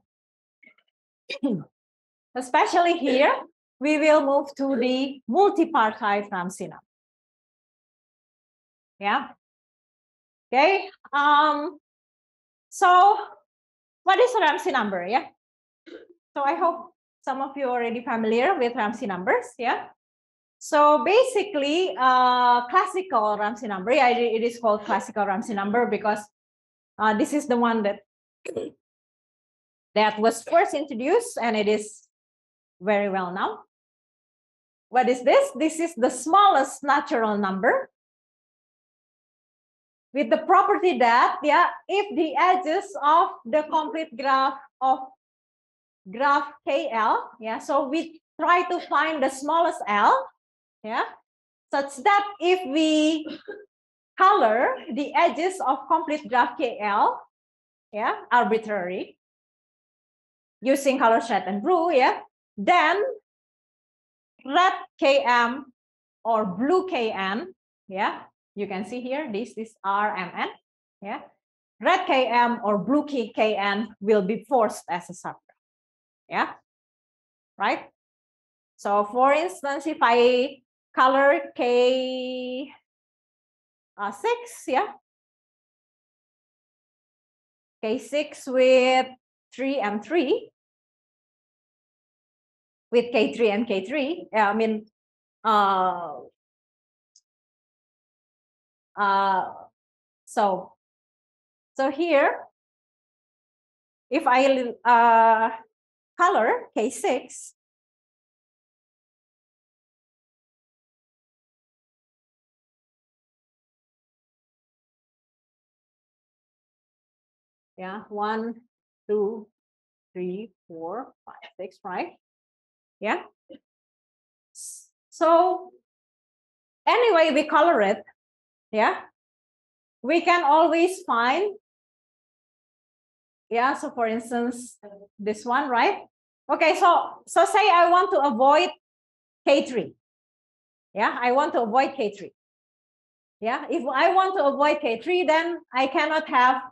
Especially here, we will move to the multipartite Ramsey number. Yeah. Okay. So what is a Ramsey number? Yeah. So I hope some of you are already familiar with Ramsey numbers. Yeah. So basically, classical Ramsey number, yeah, it is called classical Ramsey number because this is the one that was first introduced, and it is very well known. What is this? This is the smallest natural number with the property that, yeah, if the edges of the complete graph of graph KL, yeah, so we try to find the smallest L, yeah, such that if we color the edges of complete graph KL, yeah, arbitrary, using color red and blue, yeah, then red KM or blue KN, yeah, you can see here, this is RMN, yeah, red KM or blue KN will be forced as a subgraph, yeah, right? So for instance, if I color K6, yeah, K6 with 3 and 3, with K3 and K3, I mean, so here, if I color K6, yeah, 1, 2, 3, 4, 5, 6, right? Yeah. So anyway, we color it, yeah. We can always find, yeah. So for instance, this one, right? Okay, so say I want to avoid K3. Yeah, I want to avoid K3. Yeah, if I want to avoid K3, then I cannot have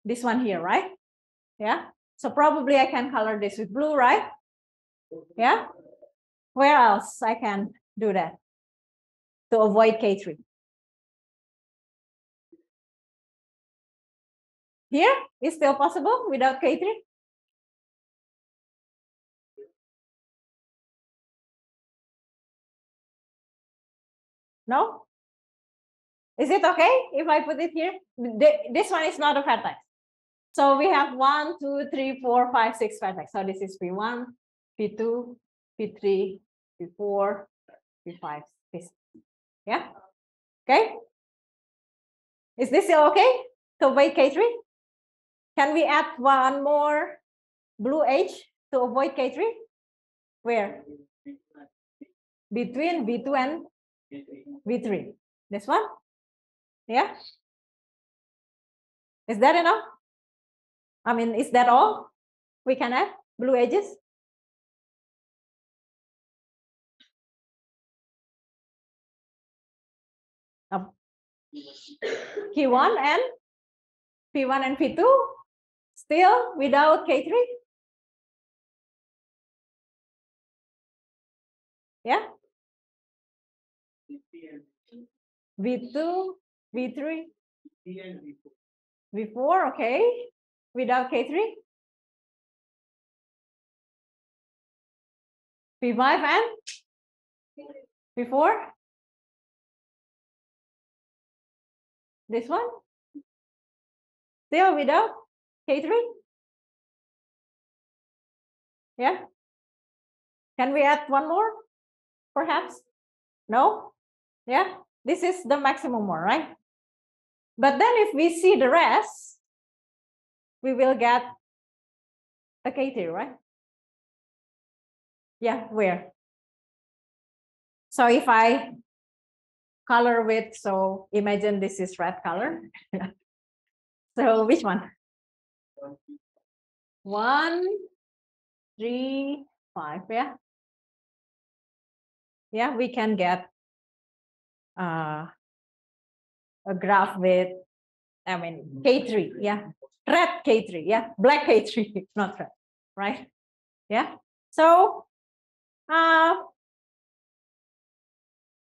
this one here, right? Yeah, so probably I can color this with blue, right? Yeah, where else I can do that to avoid K3? Here is still possible without K3? No? Is it okay if I put it here? This one is not a vertex. So we have 1, 2, 3, 4, 5, 6 vertex. So this is P1, P2, P3, P4, P5, P6. Yeah? Okay? Is this still okay to avoid K3? Can we add one more blue H to avoid K3? Where? between V2 and V3. This one? Yeah? Is that enough? I mean, is that all we can add? Blue edges? Q1 and P1 and P2 still without K3? Yeah? V2, V3, V4, okay. Without K3? P5 and P4? This one? Still without K3? Yeah? Can we add one more? Perhaps? No? Yeah? This is the maximum one, right? But then if we see the rest, we will get a K3, right? Yeah, where? So if I color with, so imagine this is red color. So which one? 1, 3, 5, yeah? Yeah, we can get a graph with, I mean, K3, yeah? Red K3, yeah? Black K3, not red, right? Yeah? So,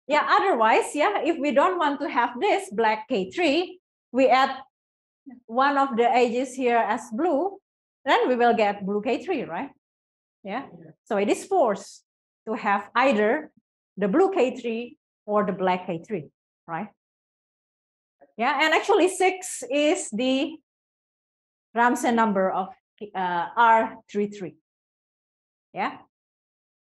yeah, otherwise, yeah, if we don't want to have this black K3, we add one of the edges here as blue, then we will get blue K3, right? Yeah, so it is forced to have either the blue K3 or the black K3, right? Yeah, and actually 6 is the Ramsey number of R33. Yeah,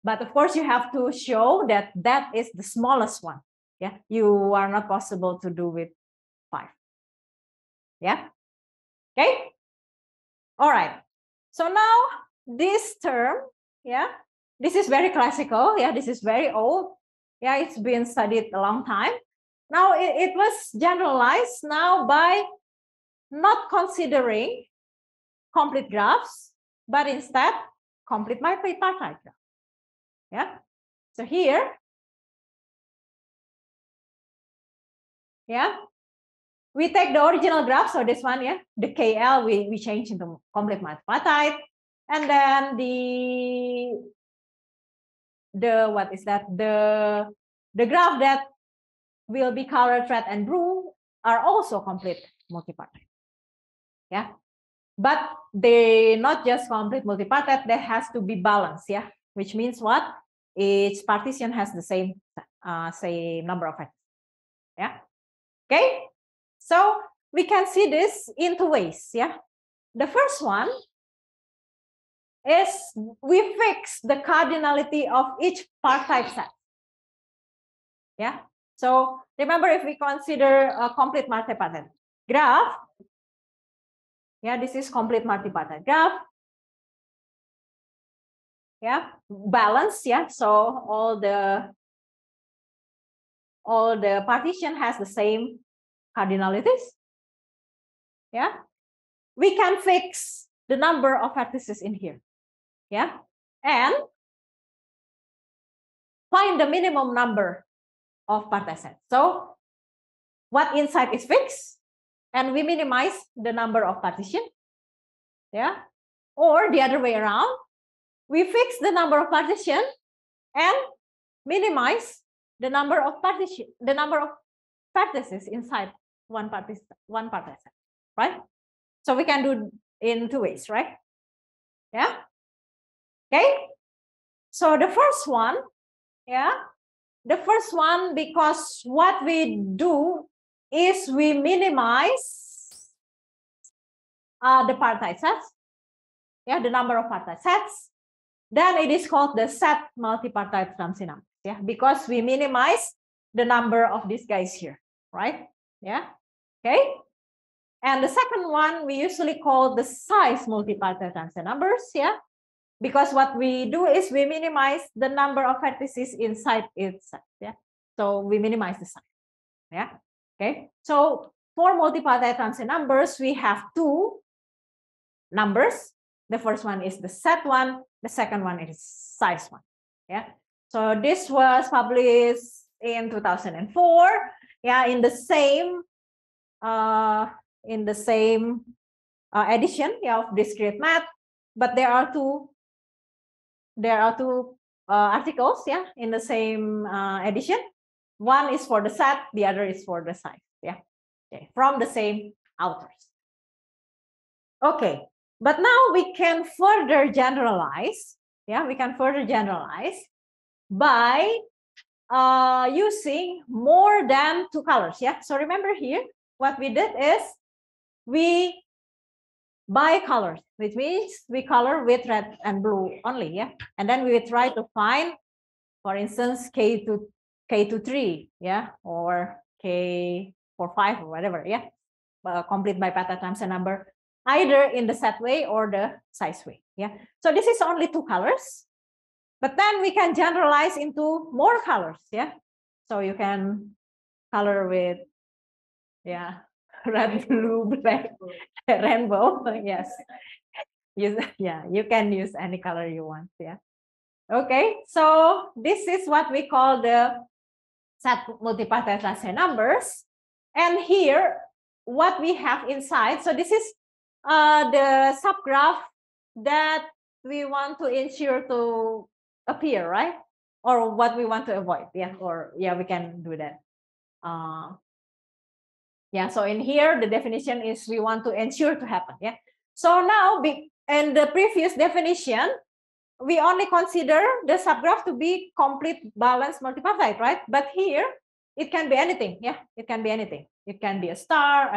but of course you have to show that that is the smallest one. Yeah, you are not possible to do with 5. Yeah, okay. All right. So now this term, yeah, this is very classical. Yeah, this is very old. Yeah, it's been studied a long time. Now it was generalized now by not considering complete graphs, but instead complete multipartite graph. Yeah. So here, yeah, we take the original graph. So this one, yeah, the KL we change into complete multipartite, and then the what is that? The graph that will be colored red and blue are also complete multipartite. Yeah, but they not just complete multipartite, there has to be balance. Yeah, which means what? Each partition has the same number of factors. Yeah. Okay. So we can see this in 2 ways. Yeah. The first one is we fix the cardinality of each partite set. Yeah. So remember, if we consider a complete multipartite graph, yeah, this is complete multipartite graph. Yeah, balance. Yeah, so all the partition has the same cardinalities. Yeah, we can fix the number of vertices in here. Yeah, and find the minimum number of partite sets. So what inside is fixed, and we minimize the number of partition. Yeah, or the other way around, we fix the number of partition and minimize the number of partition, the number of vertices inside one partite set, right? So we can do in 2 ways, right? Yeah. Okay. So the first one, yeah, the first one, because what we do is we minimize the partite sets, yeah, the number of partite sets. Then it is called the set multipartite Ramsey numbers, yeah, because we minimize the number of these guys here, right? Yeah. Okay. And the second one we usually call the size multipartite Ramsey numbers, yeah, because what we do is we minimize the number of vertices inside its set. Yeah, so we minimize the size. Yeah, okay. So for multipartite Ramsey numbers, we have two numbers. The first one is the set one. The second one is size one. Yeah. So this was published in 2004. Yeah, in the same edition, yeah, of discrete math. But there are two articles, yeah, in the same edition. One is for the set, the other is for the size. Yeah, okay, from the same authors. Okay, but now we can further generalize. Yeah, we can further generalize by using more than two colors. Yeah, so remember here, what we did is we bicolors, which means we color with red and blue only. Yeah, and then we try to find, for instance, K23, yeah, or K45 or whatever. Yeah, complete bipartite Ramsey number, either in the set way or the size way. Yeah, so this is only two colors, but then we can generalize into more colors. Yeah, so you can color with, yeah, red, blue, black, rainbow. Yes, yeah, you can use any color you want. Yeah, okay, so this is what we call the set multipartite Ramsey numbers, and here what we have inside. So this is the subgraph that we want to ensure to appear, right? Or what we want to avoid. Yeah, or yeah, we can do that. Yeah, so in here the definition is we want to ensure to happen. Yeah, so now in the previous definition we only consider the subgraph to be complete balanced multipartite, right? But here it can be anything. Yeah, it can be anything. It can be a star.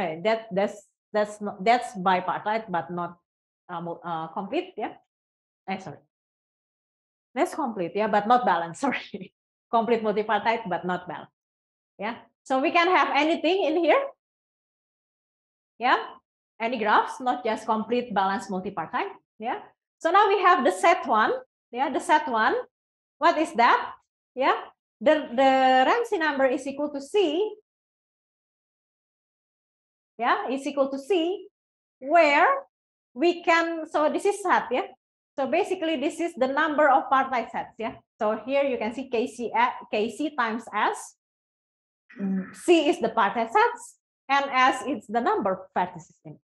That's bipartite, but not complete. Yeah, sorry, that's complete. Yeah, but not balanced. Sorry, complete multipartite, but not balanced. Yeah, so we can have anything in here. Yeah, any graphs, not just complete balanced multipartite. Yeah, so now we have the set one. Yeah, the set one. What is that? Yeah, the Ramsey number is equal to C. Yeah, is equal to C, where we can, so this is set. Yeah, so basically this is the number of partite sets. Yeah, so here you can see KC times S. C is the partite sets, and S is the number of vertices in it.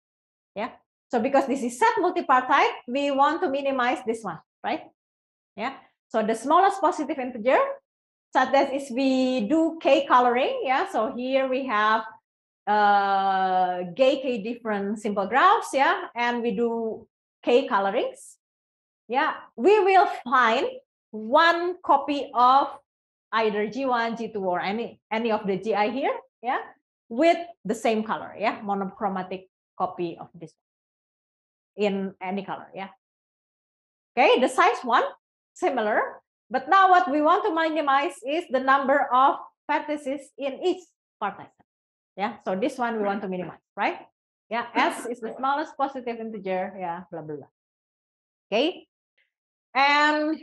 Yeah, so because this is set multipartite, we want to minimize this one, right? Yeah, so the smallest positive integer, such as if we do K coloring. Yeah, so here we have K different simple graphs. Yeah, and we do K colorings. Yeah, we will find one copy of either G1, G2, or any of the GI here. Yeah, with the same color. Yeah, monochromatic copy of this in any color. Yeah. Okay, the size one, similar, but now what we want to minimize is the number of vertices in each partite set. Yeah, so this one we want to minimize, right? Yeah, S is the smallest positive integer. Yeah, blah blah blah. Okay, and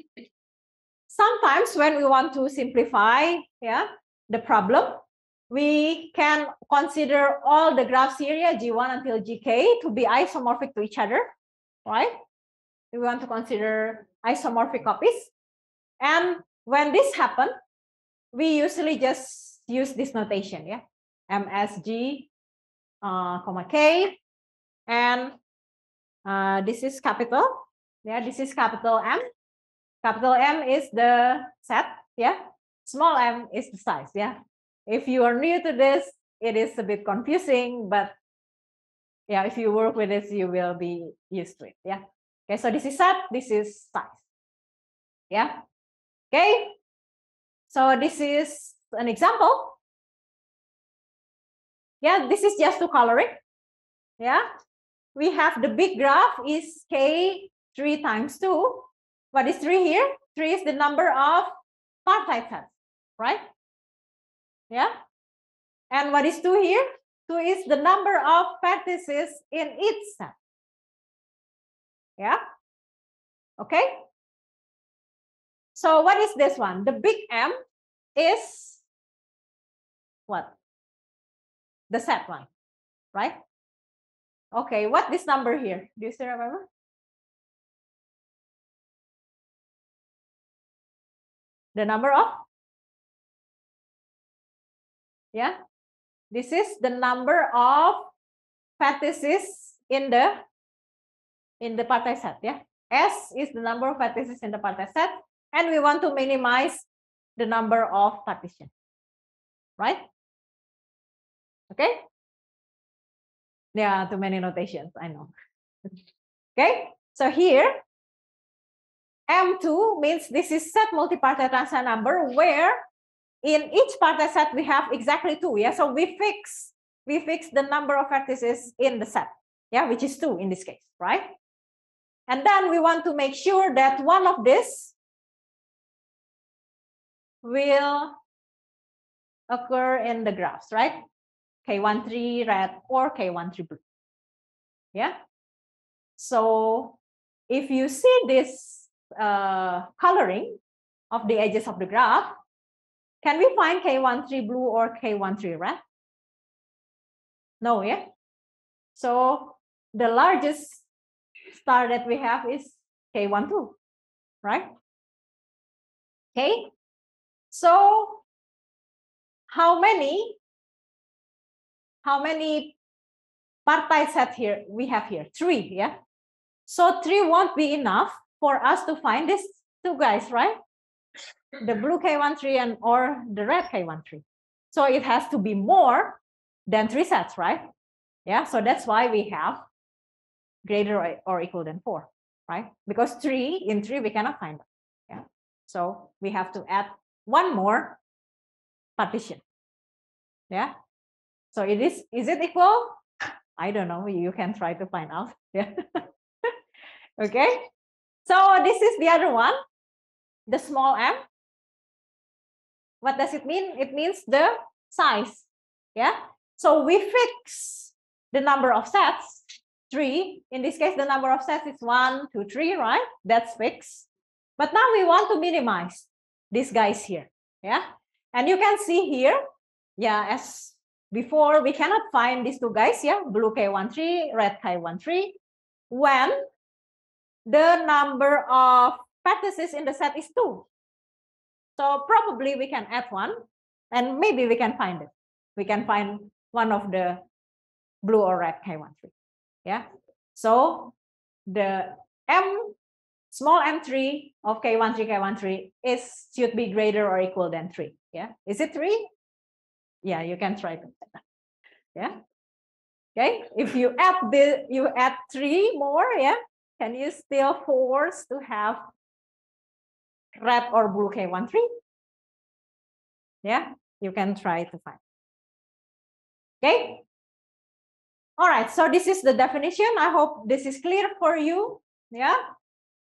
sometimes when we want to simplify, yeah, the problem, we can consider all the graphs here, yeah, G1 until GK, to be isomorphic to each other, right? We want to consider isomorphic copies. And when this happens, we usually just use this notation, yeah, MSG, comma K, and this is capital, yeah, this is capital M. Capital M is the set, yeah, small m is the size, yeah. If you are new to this, it is a bit confusing, but yeah, if you work with this, you will be used to it, yeah. Okay, so this is set, this is size, yeah. Okay, so this is an example. Yeah, this is just to coloring. Yeah, we have the big graph is K 3 times 2. What is 3 here? 3 is the number of partite sets, right? Yeah, and what is 2 here? 2 is the number of vertices in each set. Yeah, okay, So what is this one? The big M is what? The set one, right? Okay, what this number here? Do you still remember? The number of? Yeah, this is the number of vertices in the partition set. Yeah, S is the number of vertices in the partition set, and we want to minimize the number of partitions, right? Okay. Yeah, too many notations, I know. Okay, so here M2 means this is set multipartite Ramsey number where in each partition set we have exactly 2. Yeah, so we fix the number of vertices in the set. Yeah, which is 2 in this case, right? And then we want to make sure that one of this will occur in the graphs, right? K13 red or K13 blue. Yeah. So if you see this coloring of the edges of the graph, can we find K13 blue or K13 red? No, yeah. So the largest star that we have is K12, right? Okay. So how many partite sets here we have here? 3, yeah. So 3 won't be enough for us to find these 2 guys, right? The blue K13 and or the red K13. So it has to be more than 3 sets, right? Yeah, so that's why we have greater or equal than 4, right? Because 3 we cannot find them. Yeah, so we have to add 1 more partition. Yeah, so is it equal? I don't know. You can try to find out. Yeah. Okay. So this is the other one, the small m. What does it mean? It means the size. Yeah. So we fix the number of sets, 3. In this case, the number of sets is 1, 2, 3, right? That's fixed. But now we want to minimize these guys here. Yeah. And you can see here, yeah, as before, we cannot find these 2 guys, yeah, blue K13, red K13, when the number of vertices in the set is 2. So probably we can add 1, and maybe we can find it. We can find one of the blue or red K13. Yeah. So the small m3 of K13 should be greater or equal than 3. Yeah. Is it 3? Yeah, you can try to. Yeah. Okay. If you add 3 more, yeah, can you still force to have red or blue K13? Yeah, you can try to find. Okay. All right. So this is the definition. I hope this is clear for you. Yeah.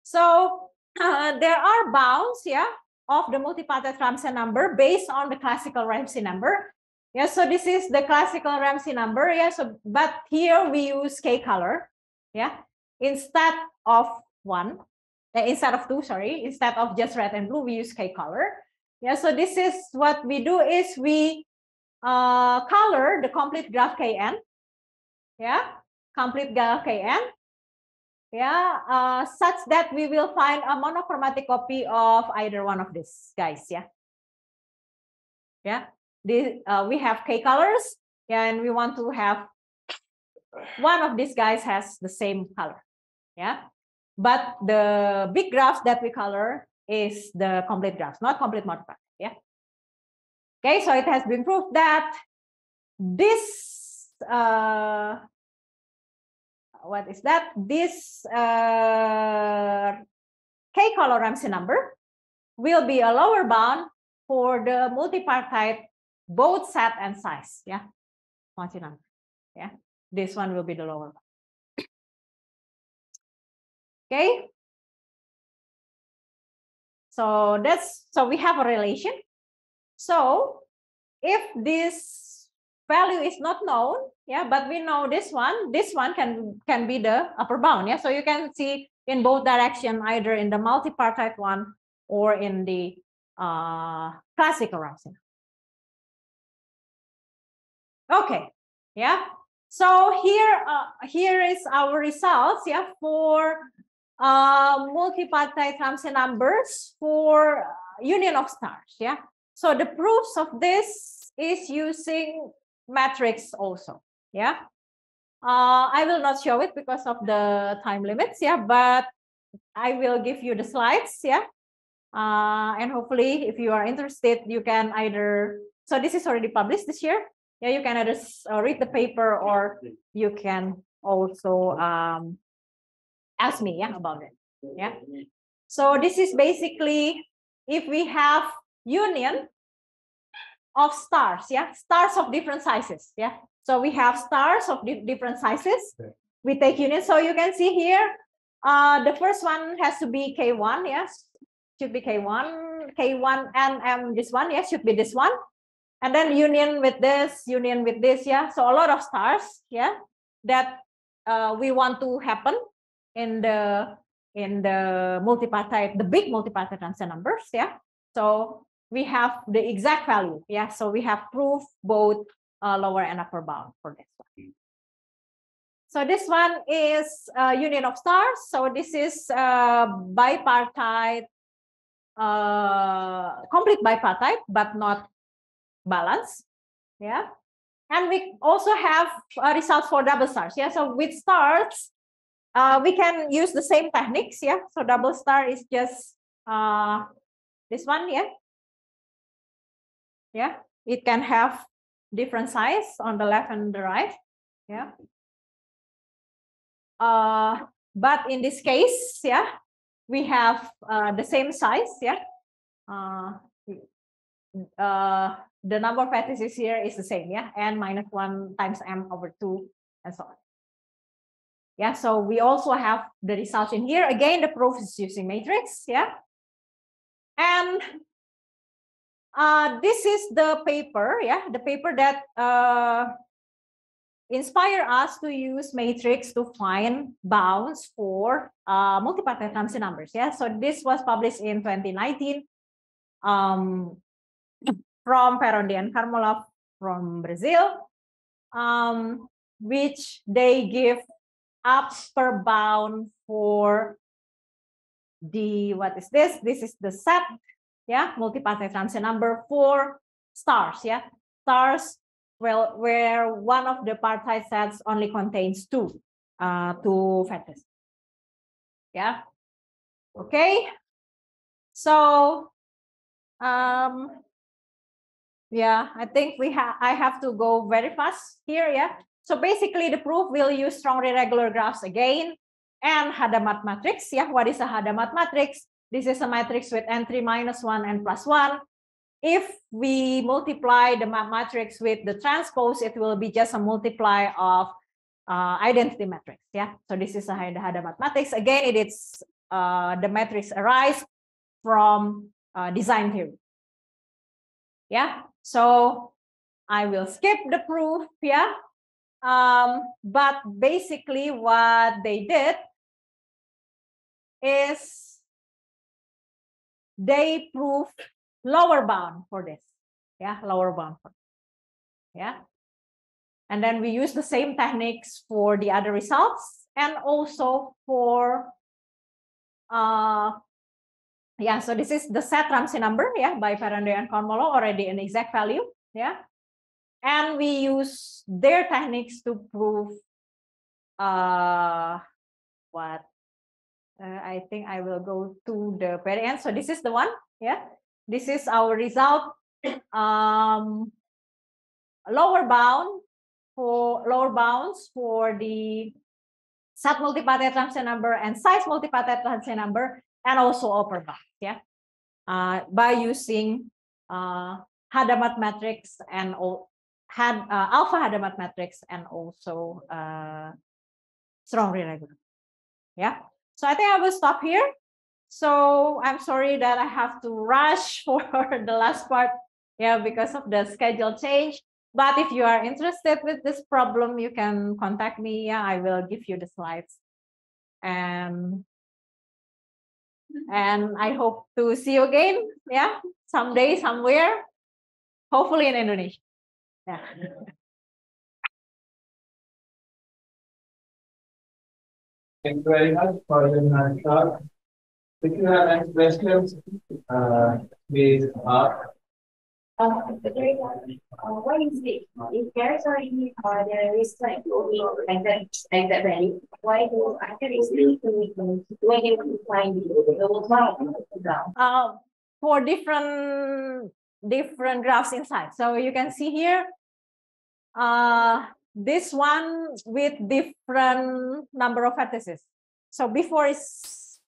So there are bounds, yeah, of the multipartite Ramsey number based on the classical Ramsey number. Yeah, so this is the classical Ramsey number. Yeah, so but here we use K color. Yeah, instead of 1, instead of 2, sorry, instead of just red and blue, we use K color. Yeah, so this is what we do is we color the complete graph Kn. Yeah, complete graph Kn. Yeah, such that we will find a monochromatic copy of either one of these guys. Yeah. Yeah. We have K colors, yeah, and we want to have one of these guys has the same color. Yeah. But the big graphs that we color is the complete graphs, not complete multipartite. Yeah. Okay, so it has been proved that this what is that? This K color Ramsey number will be a lower bound for the multipartite both set and size. Yeah, multi number. Yeah, this one will be the lower bound. Okay. So we have a relation. So if this value is not known, yeah, but we know this one can be the upper bound. Yeah, so you can see in both direction, either in the multipartite one or in the classical Ramsey. Okay, yeah. So here is our results, yeah, for multipartite Ramsey numbers for union of stars, yeah. So the proofs of this is using matrix also, yeah. I will not show it because of the time limits, yeah, but I will give you the slides, yeah. And hopefully, if you are interested, you can either, so this is already published this year. Yeah, you can either read the paper or you can also ask me, yeah, about it. Yeah. So this is basically if we have union of stars, yeah, stars of different sizes, yeah. So we have stars of different sizes. We take union. So you can see here, the first one has to be K1, yes, should be K1, and this one, yes, should be this one. And then union with this, yeah. So a lot of stars, yeah, that we want to happen in the multipartite, the big multipartite Ramsey numbers, yeah. So we have the exact value, yeah. So we have proof both lower and upper bound for this one. So this one is union of stars. So this is bipartite, complete bipartite, but not balanced, yeah. And we also have results for double stars, yeah. So with stars, we can use the same techniques, yeah. So double star is just this one, yeah. Yeah, it can have different size on the left and the right, yeah. But in this case, yeah, we have the same size, yeah. The number of matrices here is the same, yeah, n minus 1 times m over 2 and so on. Yeah, so we also have the results in here. Again, the proof is using matrix, yeah. And this is the paper, yeah, the paper that inspire us to use matrix to find bounds for multipartite Ramsey numbers, yeah. So this was published in 2019 from Perondi and Carmolov from Brazil, which they give upper bound for the, what is this? This is the set, yeah, multipartite Ramsey number for stars, yeah, stars, well, where one of the partite sets only contains two factors, yeah. Okay, so yeah, I think I have to go very fast here, yeah. So basically the proof will use strong irregular graphs again and Hadamard matrix, yeah. What is a Hadamard matrix? This is a matrix with n3 minus 1 and plus 1. If we multiply the matrix with the transpose, it will be just a multiply of identity matrix, yeah. So this is a Hadamard matrix. Again, it is the matrix arise from design theory, yeah. So I will skip the proof, yeah. But basically what they did is they proved lower bound for this, yeah, lower bound for this, yeah. And then we use the same techniques for the other results and also for yeah, so this is the set Ramsey number, yeah, by Perondi and Carmolov, already an exact value, yeah. And we use their techniques to prove what I think I will go to the very end. So this is the one, yeah. This is our result. Lower bounds for the set multipartite Ramsey number and size multipartite Ramsey number, and also upper bound, yeah. By using Hadamard matrix and alpha Hadamard matrix and also strong irregular, yeah. So I think I will stop here. So I'm sorry that I have to rush for the last part, yeah, because of the schedule change. But if you are interested with this problem, you can contact me. Yeah, I will give you the slides. And And I hope to see you again, yeah, someday, somewhere, hopefully in Indonesia. Yeah. Thank you very much for the nice talk. If you have any questions, please ask. What is it? If there's already there is like exact value, why do after is when you find the one? For different graphs inside. So you can see here, this one with different number of vertices. So before is,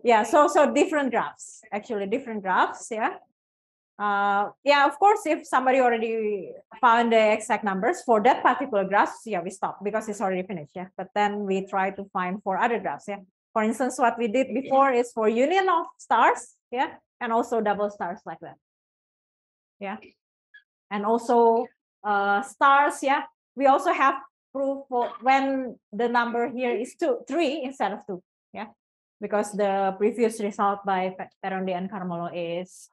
yeah, so different graphs, actually different graphs, yeah. Yeah, of course, if somebody already found the exact numbers for that particular graphs, yeah, we stop because it's already finished, yeah. But then we try to find for other graphs, yeah. For instance, what we did before is for union of stars, yeah, and also double stars like that, yeah. And also stars, yeah. We also have proof for when the number here is 3 instead of 2, yeah, because the previous result by Perondi and Carmelo is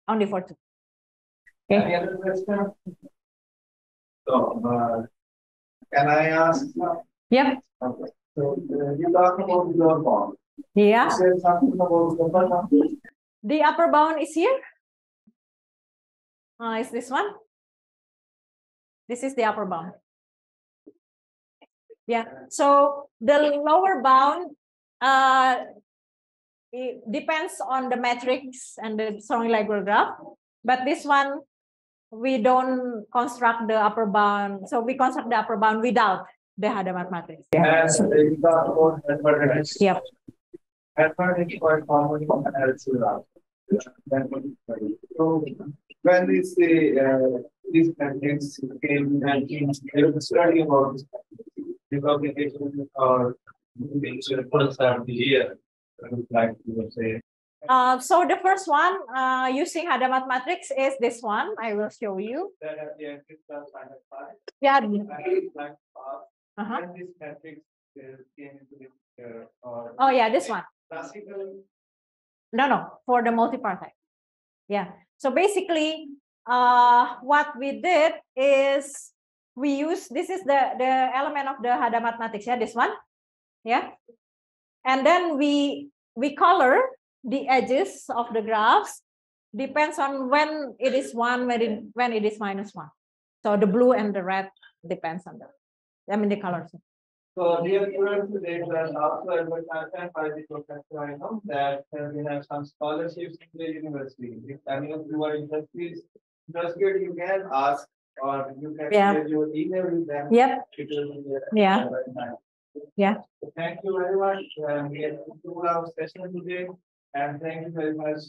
only for 2. Okay. Any other question? So, can I ask? Yep. Okay. So, you talk about your bond. Yeah. You said something about the bond. The upper bound is here. Is this one? This is the upper bound. Yeah. So the lower bound it depends on the matrix and the Nonregular graph. But this one, we don't construct the upper bound. So we construct the upper bound without the Hadamard matrix. Yeah. And you talk about Hadamard. Yep. Hadamard is quite common in LCR. So when is these matrix came and study about the publication or the first start of the year, I would like to say. So the first one using Hadamard matrix is this one. I will show you. Yeah. When this matrix came into the Oh yeah, this one. classical. No, for the multipartite. Yeah. So basically, what we did is we use, this is the element of the Hadamard matrix, yeah, this one, yeah. And then we color the edges of the graphs, depends on when it is 1, when it is -1. So the blue and the red depends on the colors. So dear students, today we are also advertised by the professor. I know that we have some scholarships in the university. If any of you are interested, you can ask or you can share your email with them. Yep. Yeah. Yeah. So thank you very much. We have concluded our session today, and thank you very much.